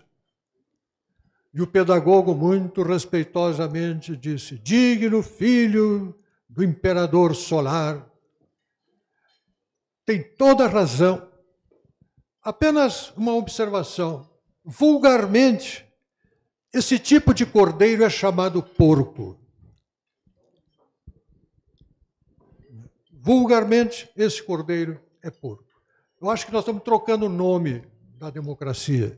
E o pedagogo, muito respeitosamente, disse, digno filho do imperador solar, tem toda a razão. Apenas uma observação. Vulgarmente, esse tipo de cordeiro é chamado porco. Vulgarmente, esse cordeiro é porco. Eu acho que nós estamos trocando o nome da democracia.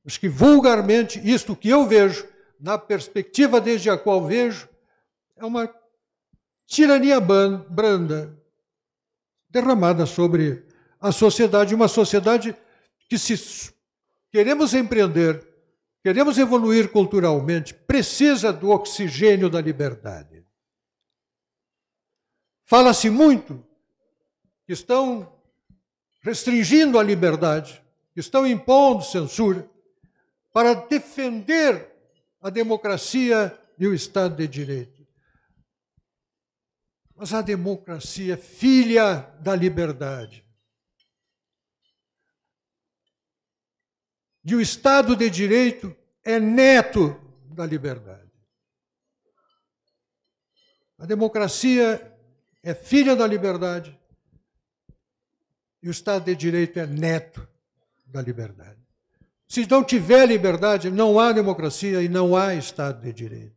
Acho que vulgarmente, isto que eu vejo, na perspectiva desde a qual vejo, é uma tirania branda, derramada sobre a sociedade, uma sociedade que, se queremos empreender, queremos evoluir culturalmente, precisa do oxigênio da liberdade. Fala-se muito que estão restringindo a liberdade, que estão impondo censura para defender a democracia e o Estado de Direito. Mas a democracia é filha da liberdade. E o Estado de Direito é neto da liberdade. A democracia é filha da liberdade e o Estado de Direito é neto da liberdade. Se não tiver liberdade, não há democracia e não há Estado de Direito.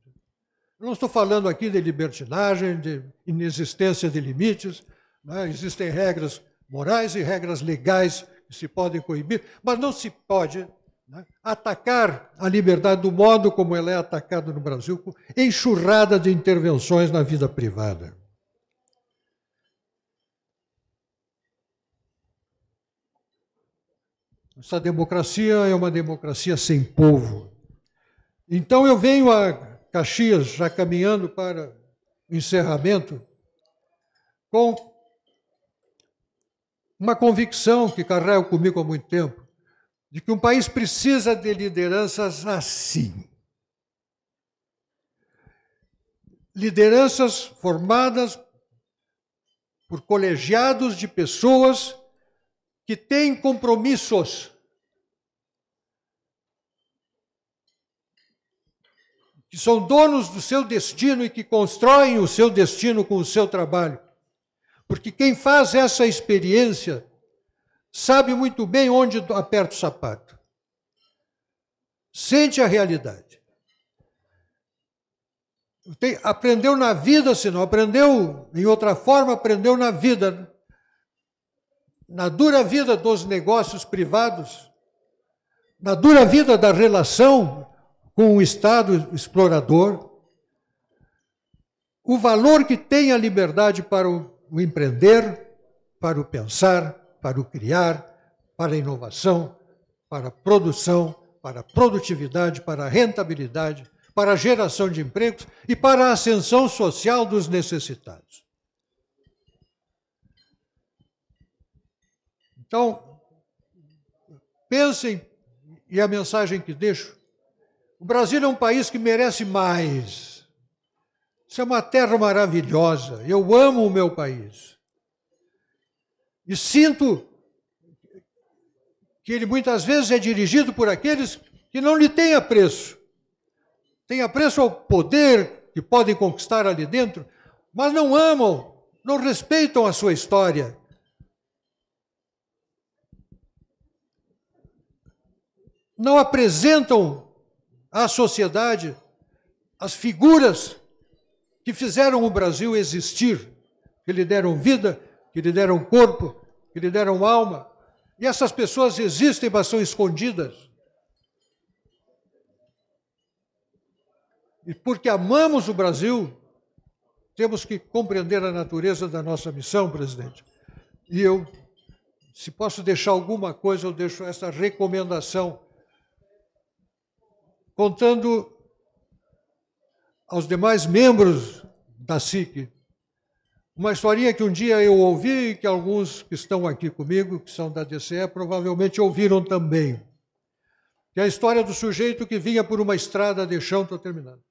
Eu não estou falando aqui de libertinagem, de inexistência de limites, né? Existem regras morais e regras legais que que se podem coibir, mas não se pode, né, atacar a liberdade do modo como ela é atacada no Brasil, com enxurrada de intervenções na vida privada. Essa democracia é uma democracia sem povo. Então eu venho a Caxias, já caminhando para o encerramento, com uma convicção que carrego comigo há muito tempo, de que um país precisa de lideranças assim. Lideranças formadas por colegiados de pessoas que têm compromissos, que são donos do seu destino e que constroem o seu destino com o seu trabalho. Porque quem faz essa experiência sabe muito bem onde aperta o sapato. Sente a realidade. Aprendeu na vida, se não aprendeu em outra forma, aprendeu na vida. Na dura vida dos negócios privados, na dura vida da relação com o Estado explorador, o valor que tem a liberdade para o empreender, para o pensar, para o criar, para a inovação, para a produção, para a produtividade, para a rentabilidade, para a geração de empregos e para a ascensão social dos necessitados. Então, pensem, e a mensagem que deixo, o Brasil é um país que merece mais. Isso é uma terra maravilhosa. Eu amo o meu país. E sinto que ele muitas vezes é dirigido por aqueles que não lhe têm apreço. Têm apreço ao poder que podem conquistar ali dentro, mas não amam, não respeitam a sua história. Não apresentam à sociedade as figuras que fizeram o Brasil existir, que lhe deram vida, que lhe deram corpo, que lhe deram alma. E essas pessoas existem, mas são escondidas. E porque amamos o Brasil, temos que compreender a natureza da nossa missão, presidente. E eu, se posso deixar alguma coisa, eu deixo essa recomendação, contando aos demais membros da SIC, uma historinha que um dia eu ouvi e que alguns que estão aqui comigo, que são da DCE, provavelmente ouviram também. Que é a história do sujeito que vinha por uma estrada de chão, estou terminando.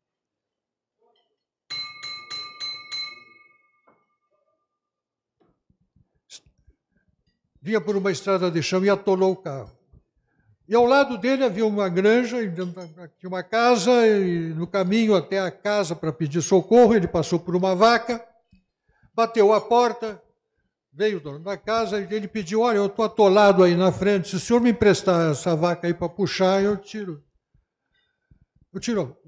Vinha por uma estrada de chão e atolou o carro. E ao lado dele havia uma granja, tinha uma casa, e no caminho até a casa para pedir socorro, ele passou por uma vaca, bateu a porta, veio o dono da casa e ele pediu, olha, eu estou atolado aí na frente, se o senhor me emprestar essa vaca aí para puxar, eu tiro. Eu tiro.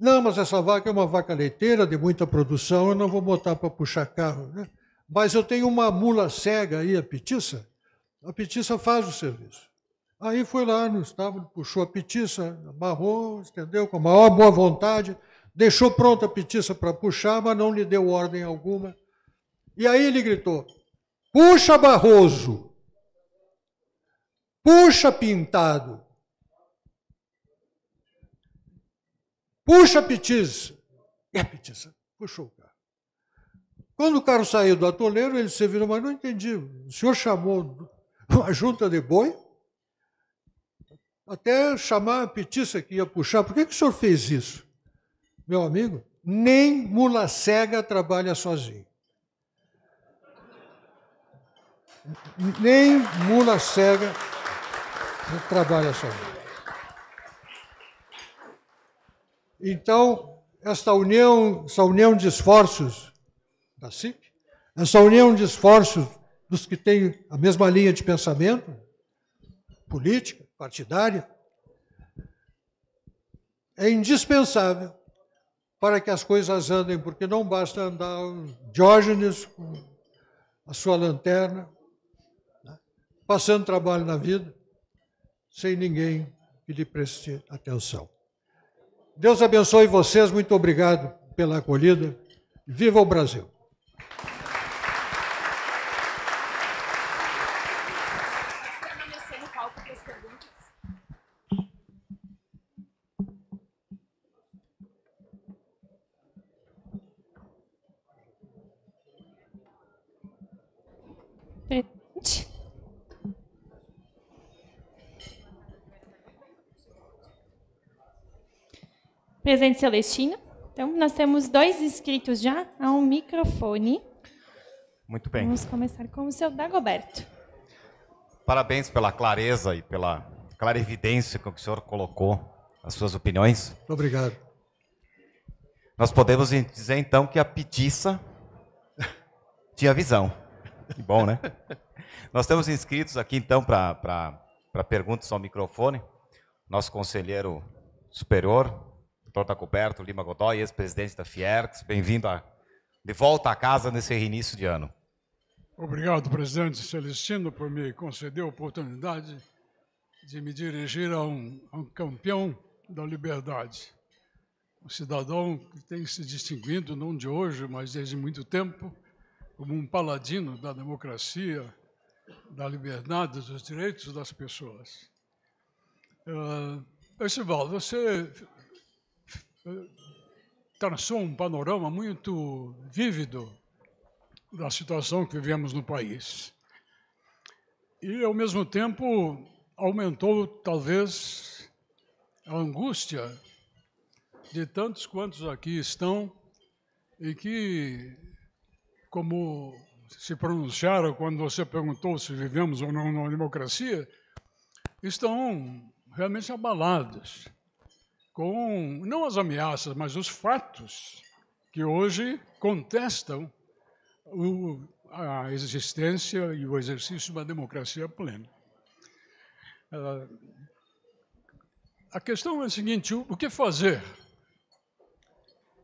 Não, mas essa vaca é uma vaca leiteira, de muita produção, eu não vou botar para puxar carro, né? Mas eu tenho uma mula cega aí, a petiça faz o serviço. Aí foi lá no estábulo, puxou a petiça, amarrou, estendeu com a maior boa vontade, deixou pronta a petiça para puxar, mas não lhe deu ordem alguma. E aí ele gritou, puxa Barroso, puxa Pintado, puxa petiça. E a petiça puxou o carro. Quando o carro saiu do atoleiro, ele se virou, mas não entendi, o senhor chamou uma junta de boi? Até chamar a petiça que ia puxar. Por que o senhor fez isso? Meu amigo, nem mula cega trabalha sozinho. Nem mula cega trabalha sozinho. Então, essa união de esforços da SIC, essa união de esforços dos que têm a mesma linha de pensamento, política, partidária, é indispensável para que as coisas andem, porque não basta andar Diógenes com a sua lanterna, né, passando trabalho na vida, sem ninguém que lhe preste atenção. Deus abençoe vocês, muito obrigado pela acolhida. Viva o Brasil! Presidente Celestino. Então, nós temos 2 inscritos já a um microfone. Muito bem. Vamos começar com o seu Dagoberto. Parabéns pela clareza e pela clarividência com que o senhor colocou as suas opiniões. Muito obrigado. Nós podemos dizer, então, que a petiça tinha visão. Que bom, né? Nós temos inscritos aqui, então, para perguntas ao microfone, nosso conselheiro superior, Dr. Dagoberto Lima Godoy, ex-presidente da Fiergs. Bem-vindo de volta à casa nesse reinício de ano. Obrigado, presidente Celestino, por me conceder a oportunidade de me dirigir a um campeão da liberdade. Um cidadão que tem se distinguido, não de hoje, mas desde muito tempo, como um paladino da democracia, da liberdade, dos direitos das pessoas. Percival, você traçou um panorama muito vívido da situação que vivemos no país. E, ao mesmo tempo, aumentou, talvez, a angústia de tantos quantos aqui estão e que, como se pronunciaram quando você perguntou se vivemos ou não numa democracia, estão realmente abalados com, não as ameaças, mas os fatos que hoje contestam a existência e o exercício de uma democracia plena. A questão é a seguinte: o que fazer?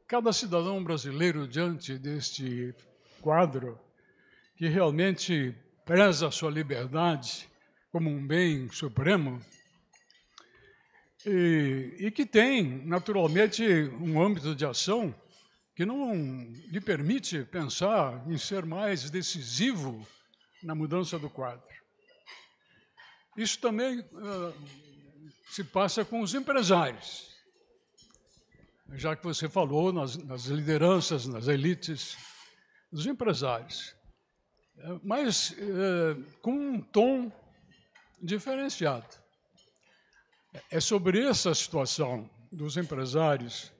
Cada cidadão brasileiro, diante deste quadro, que realmente preza a sua liberdade como um bem supremo, e que tem, naturalmente, um âmbito de ação que não lhe permite pensar em ser mais decisivo na mudança do quadro. Isso também se passa com os empresários, já que você falou nas lideranças, nas elites, dos empresários, mas com um tom diferenciado. É sobre essa situação dos empresários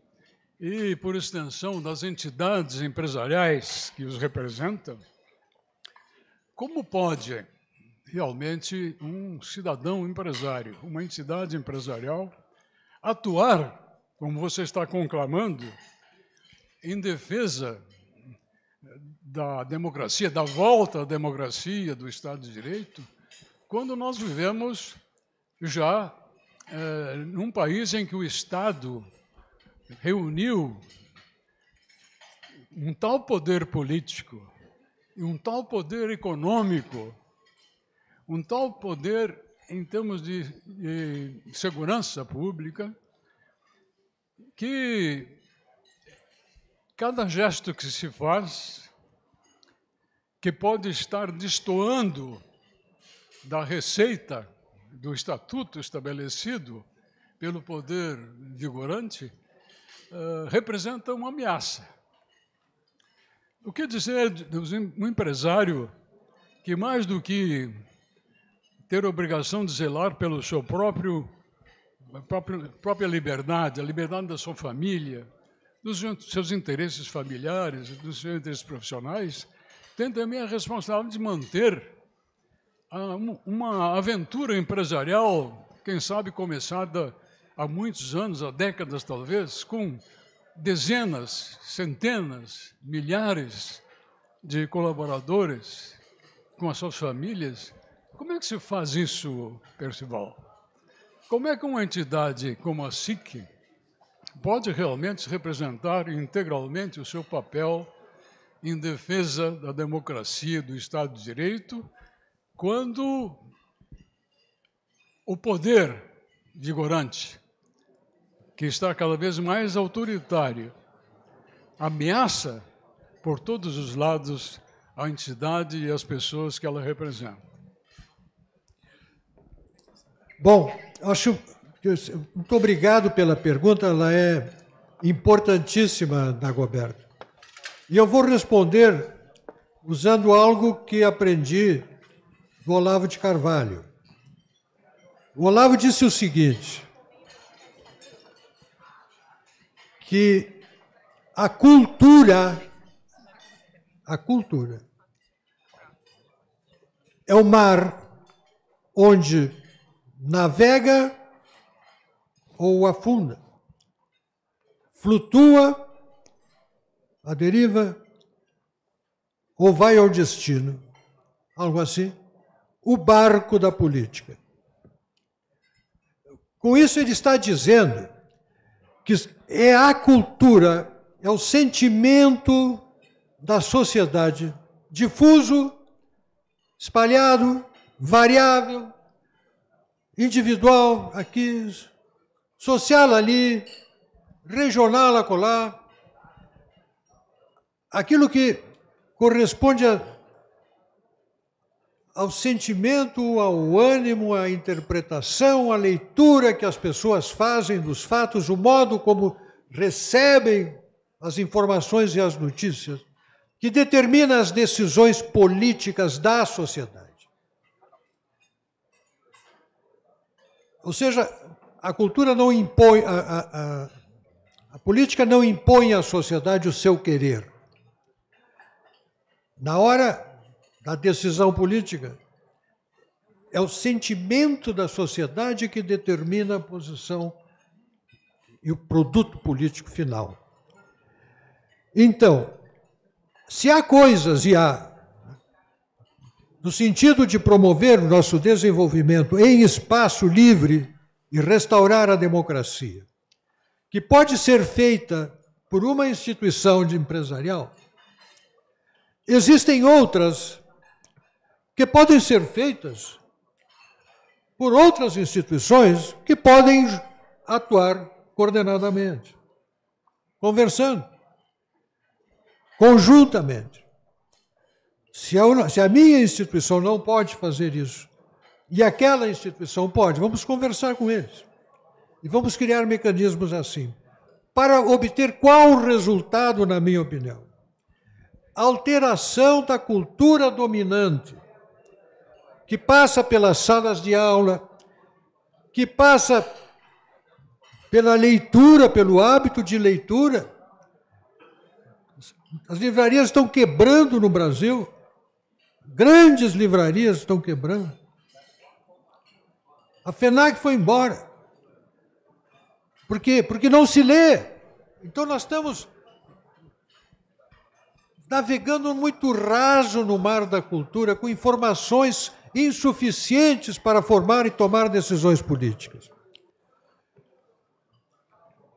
e, por extensão, das entidades empresariais que os representam, como pode realmente um cidadão empresário, uma entidade empresarial, atuar, como você está conclamando, em defesa da democracia, da volta à democracia, do Estado de Direito, quando nós vivemos já num país em que o Estado reuniu um tal poder político e um tal poder econômico, um tal poder em termos de segurança pública, que cada gesto que se faz, que pode estar destoando da receita do estatuto estabelecido pelo poder vigorante, representa uma ameaça. O que dizer de um empresário que, mais do que ter a obrigação de zelar pelo seu própria liberdade, a liberdade da sua família, dos seus interesses familiares, dos seus interesses profissionais, tem também a responsabilidade de manter uma aventura empresarial, quem sabe começada há muitos anos, há décadas talvez, com dezenas, centenas, milhares de colaboradores, com as suas famílias. Como é que se faz isso, Percival? Como é que uma entidade como a SIC pode realmente representar integralmente o seu papel em defesa da democracia, do Estado de Direito, quando o poder vigorante, que está cada vez mais autoritário, ameaça por todos os lados a entidade e as pessoas que ela representa. Bom, muito obrigado pela pergunta, ela é importantíssima, Dagoberto. E eu vou responder usando algo que aprendi do Olavo de Carvalho. O Olavo disse o seguinte, que a cultura é o mar onde navega ou afunda, flutua, à deriva, ou vai ao destino, algo assim, o barco da política. Com isso ele está dizendo que é a cultura, é o sentimento da sociedade difuso, espalhado, variável, individual aqui, social ali, regional acolá, aquilo que corresponde ao sentimento, ao ânimo, à interpretação, à leitura que as pessoas fazem dos fatos, o modo como recebem as informações e as notícias, que determina as decisões políticas da sociedade. Ou seja, a cultura não impõe, a política não impõe à sociedade o seu querer. Na hora da decisão política, é o sentimento da sociedade que determina a posição e o produto político final. Então, se há coisas, e há, no sentido de promover o nosso desenvolvimento em espaço livre e restaurar a democracia, que pode ser feita por uma instituição empresarial, existem outras que podem ser feitas por outras instituições que podem atuar coordenadamente, conversando, conjuntamente. Se a minha instituição não pode fazer isso, e aquela instituição pode, vamos conversar com eles. E vamos criar mecanismos assim, para obter qual resultado, na minha opinião? Alteração da cultura dominante, que passa pelas salas de aula, que passa pela leitura, pelo hábito de leitura. As livrarias estão quebrando no Brasil, grandes livrarias estão quebrando. A FENAC foi embora. Por quê? Porque não se lê. Então nós estamos navegando muito raso no mar da cultura, com informações insuficientes para formar e tomar decisões políticas.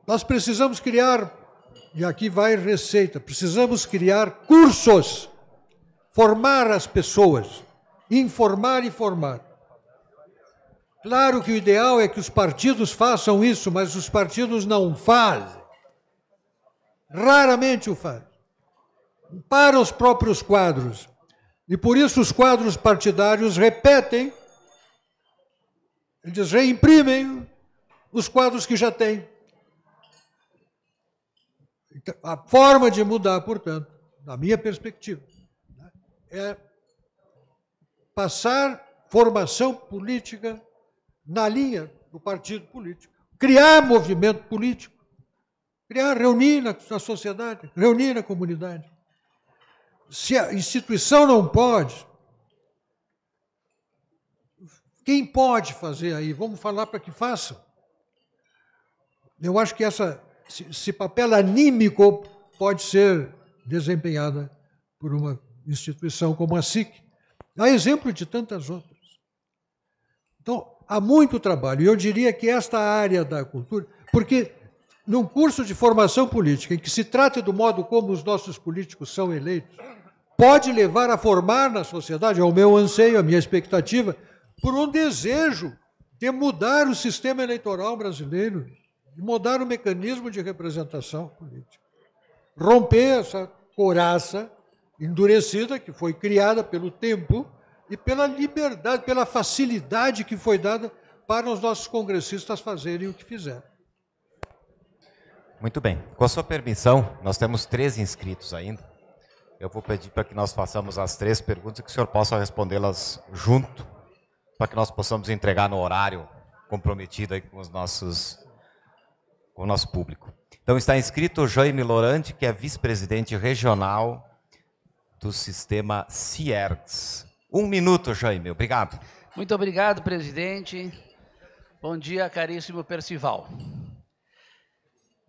Nós precisamos criar, e aqui vai receita, precisamos criar cursos, formar as pessoas, informar e formar. Claro que o ideal é que os partidos façam isso, mas os partidos não fazem. Raramente o fazem. Para os próprios quadros. E por isso os quadros partidários repetem, eles reimprimem os quadros que já têm. A forma de mudar, portanto, na minha perspectiva, é passar formação política na linha do partido político, criar movimento político, reunir na sociedade, reunir na comunidade. Se a instituição não pode, quem pode fazer aí? Vamos falar para que façam. Eu acho que esse papel anímico pode ser desempenhada por uma instituição como a SIC. Há exemplo de tantas outras. Então, há muito trabalho. E eu diria que esta área da cultura, porque num curso de formação política, em que se trata do modo como os nossos políticos são eleitos, pode levar a formar na sociedade, é o meu anseio, a minha expectativa, por um desejo de mudar o sistema eleitoral brasileiro, de mudar o mecanismo de representação política. Romper essa couraça endurecida que foi criada pelo tempo e pela liberdade, pela facilidade que foi dada para os nossos congressistas fazerem o que fizeram. Muito bem. Com a sua permissão, nós temos 3 inscritos ainda. Eu vou pedir para que nós façamos as 3 perguntas e que o senhor possa respondê-las junto, para que nós possamos entregar no horário comprometido aí com o nosso público. Então está inscrito o Jaime Lorante, que é vice-presidente regional do sistema CIERGS. 1 minuto, Jaime. Obrigado. Muito obrigado, presidente. Bom dia, caríssimo Percival.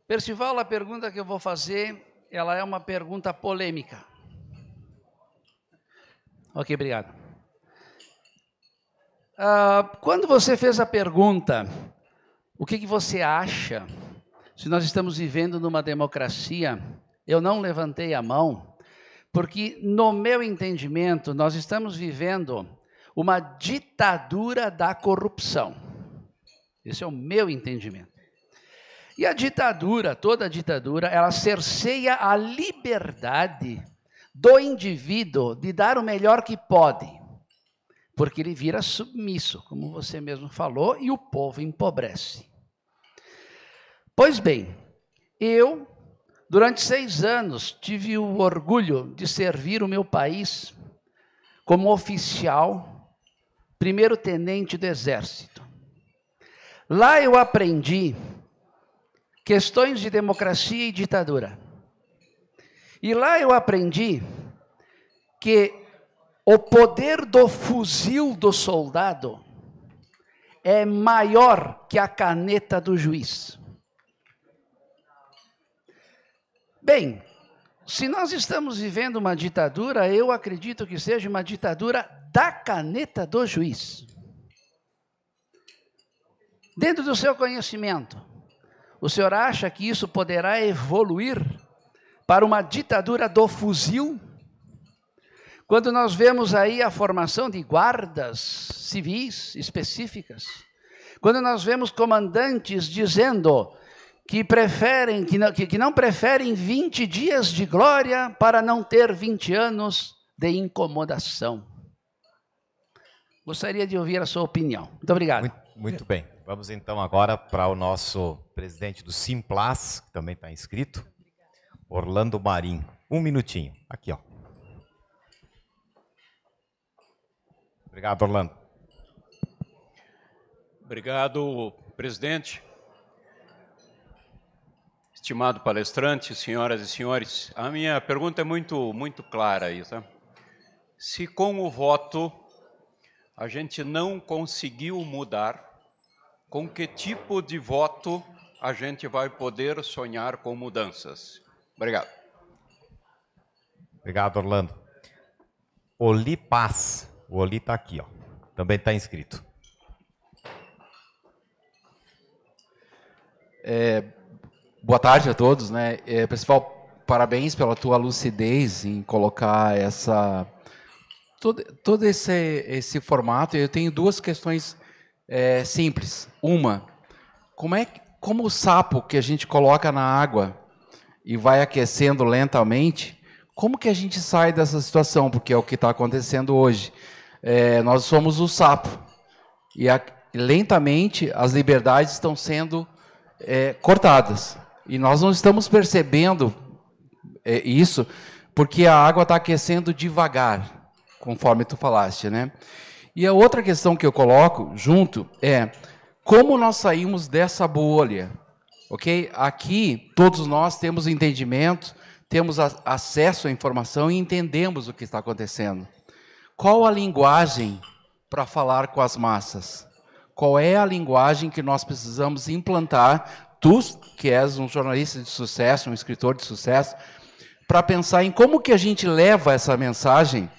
Percival, a pergunta que eu vou fazer, ela é uma pergunta polêmica. Ok, obrigado. Quando você fez a pergunta, o que você acha se nós estamos vivendo numa democracia, eu não levantei a mão, porque, no meu entendimento, nós estamos vivendo uma ditadura da corrupção. Esse é o meu entendimento. E a ditadura, toda ditadura, ela cerceia a liberdade do indivíduo de dar o melhor que pode, porque ele vira submisso, como você mesmo falou, e o povo empobrece. Pois bem, eu, durante 6 anos, tive o orgulho de servir o meu país como oficial, primeiro-tenente do Exército. Lá eu aprendi questões de democracia e ditadura. E lá eu aprendi que o poder do fuzil do soldado é maior que a caneta do juiz. Bem, se nós estamos vivendo uma ditadura, eu acredito que seja uma ditadura da caneta do juiz. Dentro do seu conhecimento, o senhor acha que isso poderá evoluir para uma ditadura do fuzil? Quando nós vemos aí a formação de guardas civis específicas, quando nós vemos comandantes dizendo que não preferem 20 dias de glória para não ter 20 anos de incomodação. Gostaria de ouvir a sua opinião. Muito obrigado. Muito bem. Vamos então agora para o nosso presidente do Simplas, que também está inscrito, Orlando Marinho. 1 minutinho. Aqui, ó. Obrigado, Orlando. Obrigado, presidente. Estimado palestrante, senhoras e senhores, a minha pergunta é muito clara aí, tá? Se com o voto a gente não conseguiu mudar, com que tipo de voto a gente vai poder sonhar com mudanças? Obrigado. Obrigado, Orlando. Oli Paz. O Oli está aqui, ó. Também está inscrito. Boa tarde a todos, né? Pessoal, parabéns pela tua lucidez em colocar todo esse formato. Eu tenho 2 questões simples. Uma, como o sapo que a gente coloca na água e vai aquecendo lentamente, como que a gente sai dessa situação? Porque é o que está acontecendo hoje. Nós somos o sapo e lentamente as liberdades estão sendo cortadas. E nós não estamos percebendo isso porque a água está aquecendo devagar, conforme tu falaste, né? E a outra questão que eu coloco junto é como nós saímos dessa bolha, ok? Aqui todos nós temos entendimento, temos acesso à informação e entendemos o que está acontecendo. Qual a linguagem para falar com as massas? Qual é a linguagem que nós precisamos implantar? Tu, que és um jornalista de sucesso, um escritor de sucesso, para pensar em como que a gente leva essa mensagem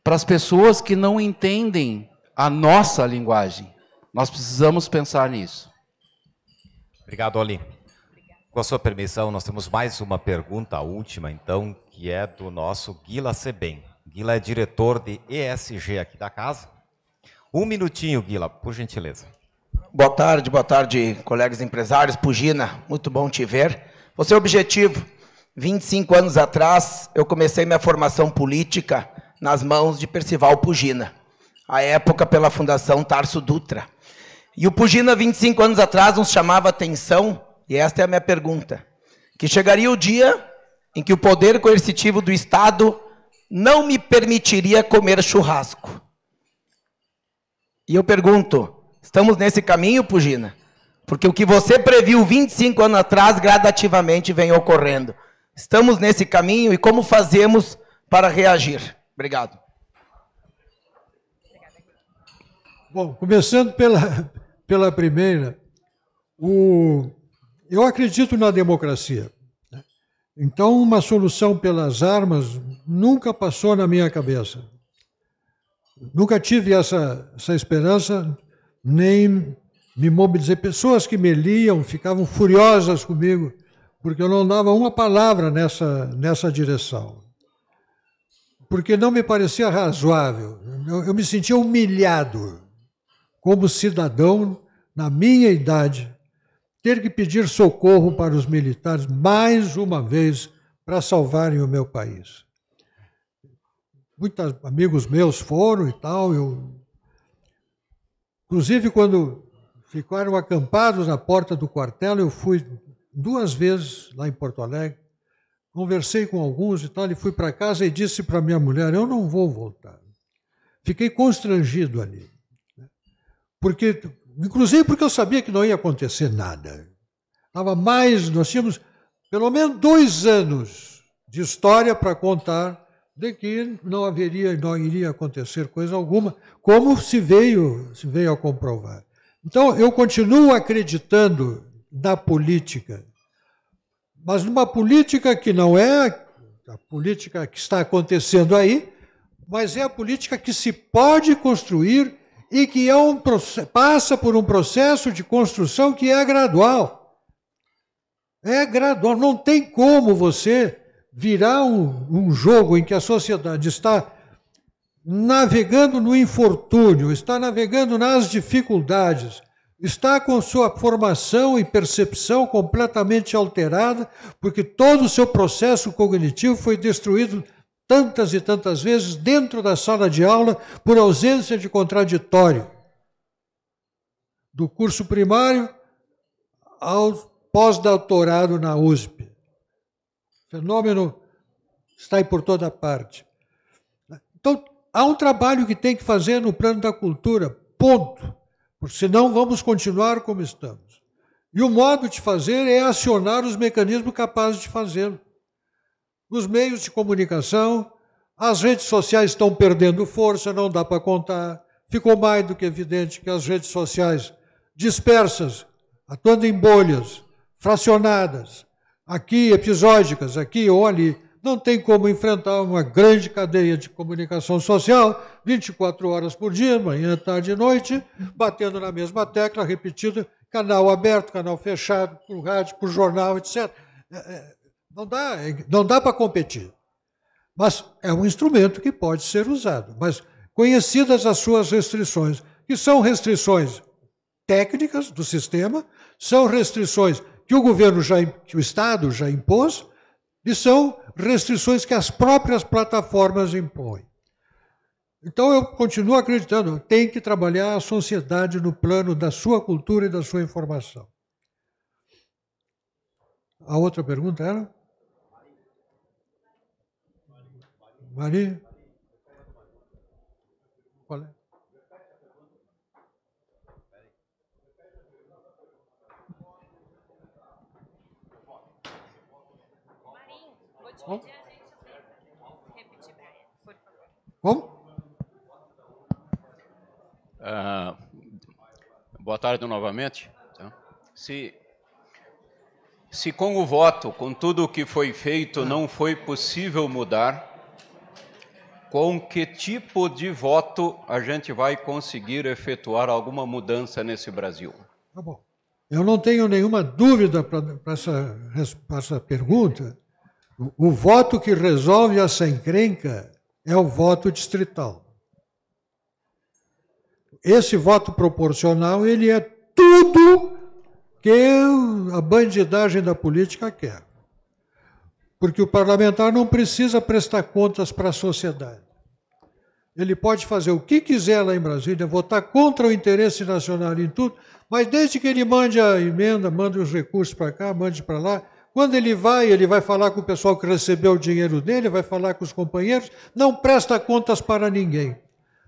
para as pessoas que não entendem a nossa linguagem. Nós precisamos pensar nisso. Obrigado, Oli. Com a sua permissão, nós temos mais uma pergunta, a última, então, que é do nosso Guila Sebem. Guila é diretor de ESG aqui da casa. Um minutinho, Guila, por gentileza. Boa tarde, colegas empresários. Pugina, muito bom te ver. Você é objetivo. 25 anos atrás, eu comecei minha formação política nas mãos de Percival Pugina, à época pela Fundação Tarso Dutra. E o Pugina, 25 anos atrás, nos chamava a atenção, e esta é a minha pergunta, que chegaria o dia em que o poder coercitivo do Estado não me permitiria comer churrasco. E eu pergunto, estamos nesse caminho, Pugina? Porque o que você previu 25 anos atrás, gradativamente vem ocorrendo. Estamos nesse caminho e como fazemos para reagir? Obrigado. Bom, começando pela primeira, eu acredito na democracia. Então, uma solução pelas armas nunca passou na minha cabeça. Nunca tive essa esperança, nem me mobilizei. Pessoas que me liam ficavam furiosas comigo, porque eu não dava uma palavra nessa direção. Porque não me parecia razoável. Eu me sentia humilhado, como cidadão, na minha idade, ter que pedir socorro para os militares mais uma vez para salvarem o meu país. Muitos amigos meus foram e tal. Inclusive, quando ficaram acampados na porta do quartel, eu fui 2 vezes lá em Porto Alegre, conversei com alguns e tal, e fui para casa e disse para minha mulher, eu não vou voltar. Fiquei constrangido ali. Inclusive porque eu sabia que não ia acontecer nada. Nós tínhamos pelo menos 2 anos de história para contar de que não iria acontecer coisa alguma, como se veio a comprovar. Então, eu continuo acreditando na política, mas numa política que não é a política que está acontecendo aí, mas é a política que se pode construir e que passa por um processo de construção que é gradual. É gradual. Não tem como você virar um jogo em que a sociedade está navegando no infortúnio, está navegando nas dificuldades, está com sua formação e percepção completamente alterada, porque todo o seu processo cognitivo foi destruído tantas e tantas vezes dentro da sala de aula por ausência de contraditório. Do curso primário ao pós-doutorado na USP. O fenômeno está aí por toda parte. Então, há um trabalho que tem que fazer no plano da cultura, ponto. Porque senão vamos continuar como estamos. E o modo de fazer é acionar os mecanismos capazes de fazê-lo. Os meios de comunicação, as redes sociais estão perdendo força, não dá para contar. Ficou mais do que evidente que as redes sociais dispersas, atuando em bolhas, fracionadas, aqui episódicas, aqui ou ali, não tem como enfrentar uma grande cadeia de comunicação social, 24 horas por dia, manhã, tarde e noite, batendo na mesma tecla, repetido, canal aberto, canal fechado, por rádio, por jornal, etc. Não dá para competir. Mas é um instrumento que pode ser usado. Mas conhecidas as suas restrições, que são restrições técnicas do sistema, são restrições que o Estado já impôs, e são restrições que as próprias plataformas impõem. Então, eu continuo acreditando, tem que trabalhar a sociedade no plano da sua cultura e da sua informação. A outra pergunta era? Maria? Qual é? Como? Boa tarde novamente. Se com o voto, com tudo o que foi feito, não foi possível mudar, com que tipo de voto a gente vai conseguir efetuar alguma mudança nesse Brasil? Tá bom. Eu não tenho nenhuma dúvida para essa pergunta. O voto que resolve essa encrenca é o voto distrital. Esse voto proporcional, ele é tudo que a bandidagem da política quer. Porque o parlamentar não precisa prestar contas para a sociedade. Ele pode fazer o que quiser lá em Brasília, votar contra o interesse nacional em tudo, mas desde que ele mande a emenda, mande os recursos para cá, mande para lá, quando ele vai falar com o pessoal que recebeu o dinheiro dele, vai falar com os companheiros, não presta contas para ninguém.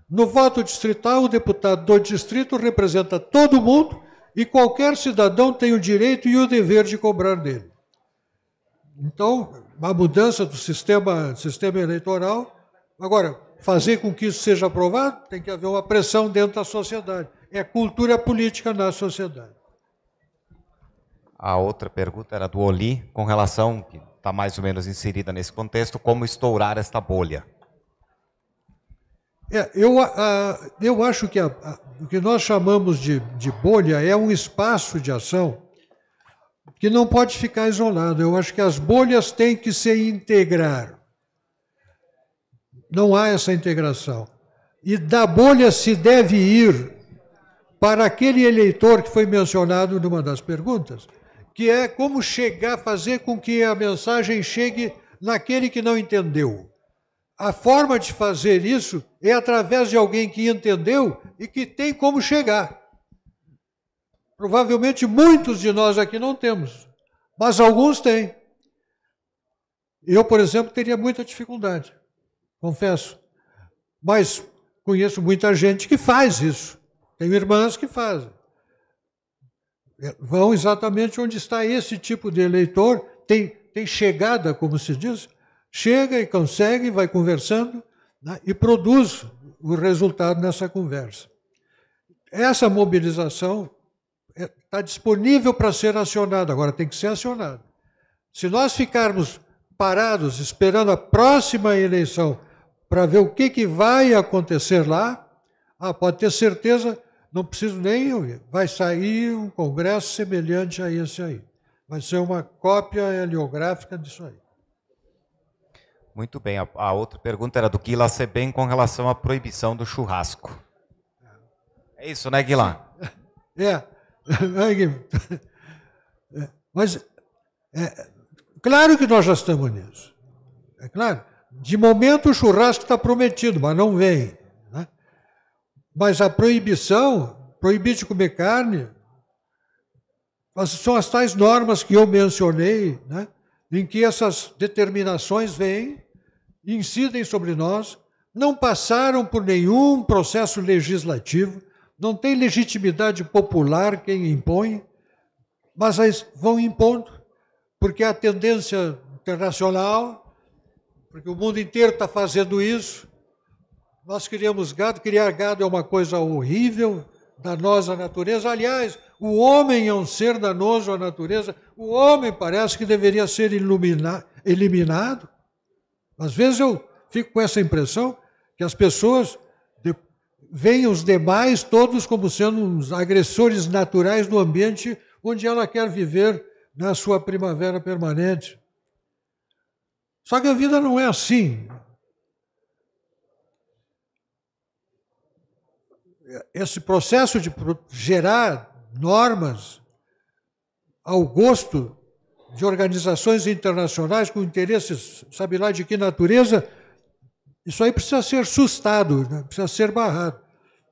No voto distrital, o deputado do distrito representa todo mundo e qualquer cidadão tem o direito e o dever de cobrar dele. Então, a mudança do sistema eleitoral, agora, fazer com que isso seja aprovado, tem que haver uma pressão dentro da sociedade. É cultura política na sociedade. A outra pergunta era do Oli, com relação, que está mais ou menos inserida nesse contexto, como estourar esta bolha. Eu acho que o que nós chamamos de bolha é um espaço de ação que não pode ficar isolado. Eu acho que as bolhas têm que se integrar. Não há essa integração. E da bolha se deve ir para aquele eleitor que foi mencionado numa das perguntas, que é como fazer com que a mensagem chegue naquele que não entendeu. A forma de fazer isso é através de alguém que entendeu e que tem como chegar. Provavelmente muitos de nós aqui não temos, mas alguns têm. Eu, por exemplo, teria muita dificuldade, confesso. Mas conheço muita gente que faz isso. Tenho irmãs que fazem. Vão exatamente onde está esse tipo de eleitor, tem chegada, como se diz, chega e consegue, vai conversando, né, e produz o resultado nessa conversa. Essa mobilização está disponível para ser acionada, agora tem que ser acionada. Se nós ficarmos parados esperando a próxima eleição para ver o que vai acontecer lá, pode ter certeza, não preciso nem ouvir, vai sair um congresso semelhante a esse aí. Vai ser uma cópia heliográfica disso aí. Muito bem, a outra pergunta era do Guila Sebem com relação à proibição do churrasco. É isso, né, Guila? Mas, claro que nós já estamos nisso. É claro. De momento o churrasco está prometido, mas não vem. Né? Mas a proibição, proibir de comer carne, são as tais normas que eu mencionei, né? Em que essas determinações vêm, incidem sobre nós, não passaram por nenhum processo legislativo, não tem legitimidade popular quem impõe, mas vão impondo, porque a tendência internacional, porque o mundo inteiro está fazendo isso. Nós criamos gado, criar gado é uma coisa horrível, danosa à natureza. Aliás, o homem é um ser danoso à natureza, o homem parece que deveria ser eliminado. Às vezes eu fico com essa impressão que as pessoas veem os demais todos como sendo uns agressores naturais do ambiente onde ela quer viver na sua primavera permanente. Só que a vida não é assim. Esse processo de gerar normas ao gosto de organizações internacionais com interesses, sabe lá de que natureza, isso aí precisa ser sustado, né? Precisa ser barrado.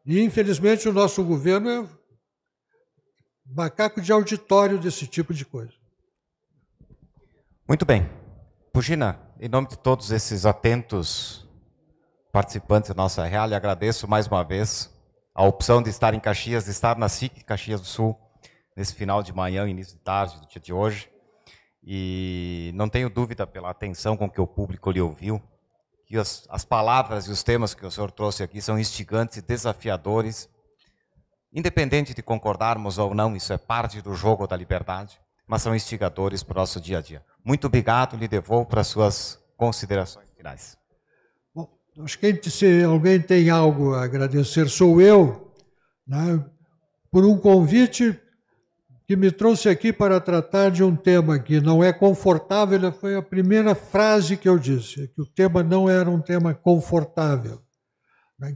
E, infelizmente, o nosso governo é macaco de auditório desse tipo de coisa. Muito bem. Pugina, em nome de todos esses atentos participantes da nossa real, lhe agradeço mais uma vez a opção de estar em Caxias, de estar na SIC Caxias do Sul, nesse final de manhã, início de tarde do dia de hoje. E não tenho dúvida pela atenção com que o público lhe ouviu, que as palavras e os temas que o senhor trouxe aqui são instigantes e desafiadores, independente de concordarmos ou não, isso é parte do jogo da liberdade, mas são instigadores para o nosso dia a dia. Muito obrigado, lhe devolvo para as suas considerações finais. Bom, acho que se alguém tem algo a agradecer, sou eu, né, por um convite que me trouxe aqui para tratar de um tema que não é confortável, foi a primeira frase que eu disse, que o tema não era um tema confortável,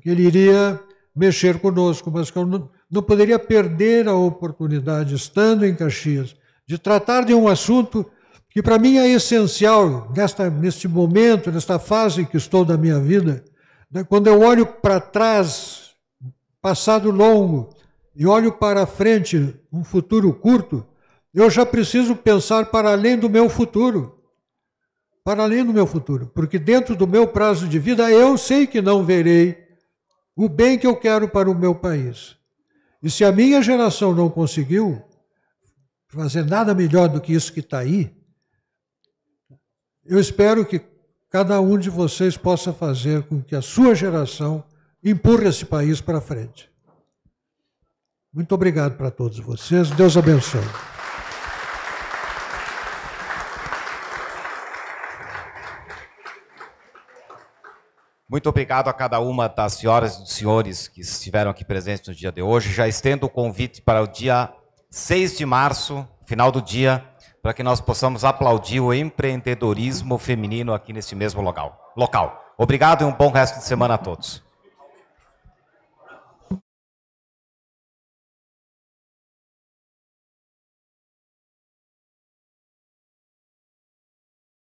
que ele iria mexer conosco, mas que eu não poderia perder a oportunidade, estando em Caxias, de tratar de um assunto que para mim é essencial neste momento, nesta fase que estou da minha vida. Quando eu olho para trás, passado longo, e olho para frente, um futuro curto, eu já preciso pensar para além do meu futuro. Para além do meu futuro. Porque dentro do meu prazo de vida, eu sei que não verei o bem que eu quero para o meu país. E se a minha geração não conseguiu fazer nada melhor do que isso que está aí, eu espero que cada um de vocês possa fazer com que a sua geração empurre esse país para frente. Muito obrigado para todos vocês. Deus abençoe. Muito obrigado a cada uma das senhoras e dos senhores que estiveram aqui presentes no dia de hoje. Já estendo o convite para o dia 6 de março, final do dia, para que nós possamos aplaudir o empreendedorismo feminino aqui nesse mesmo local. Obrigado e um bom resto de semana a todos.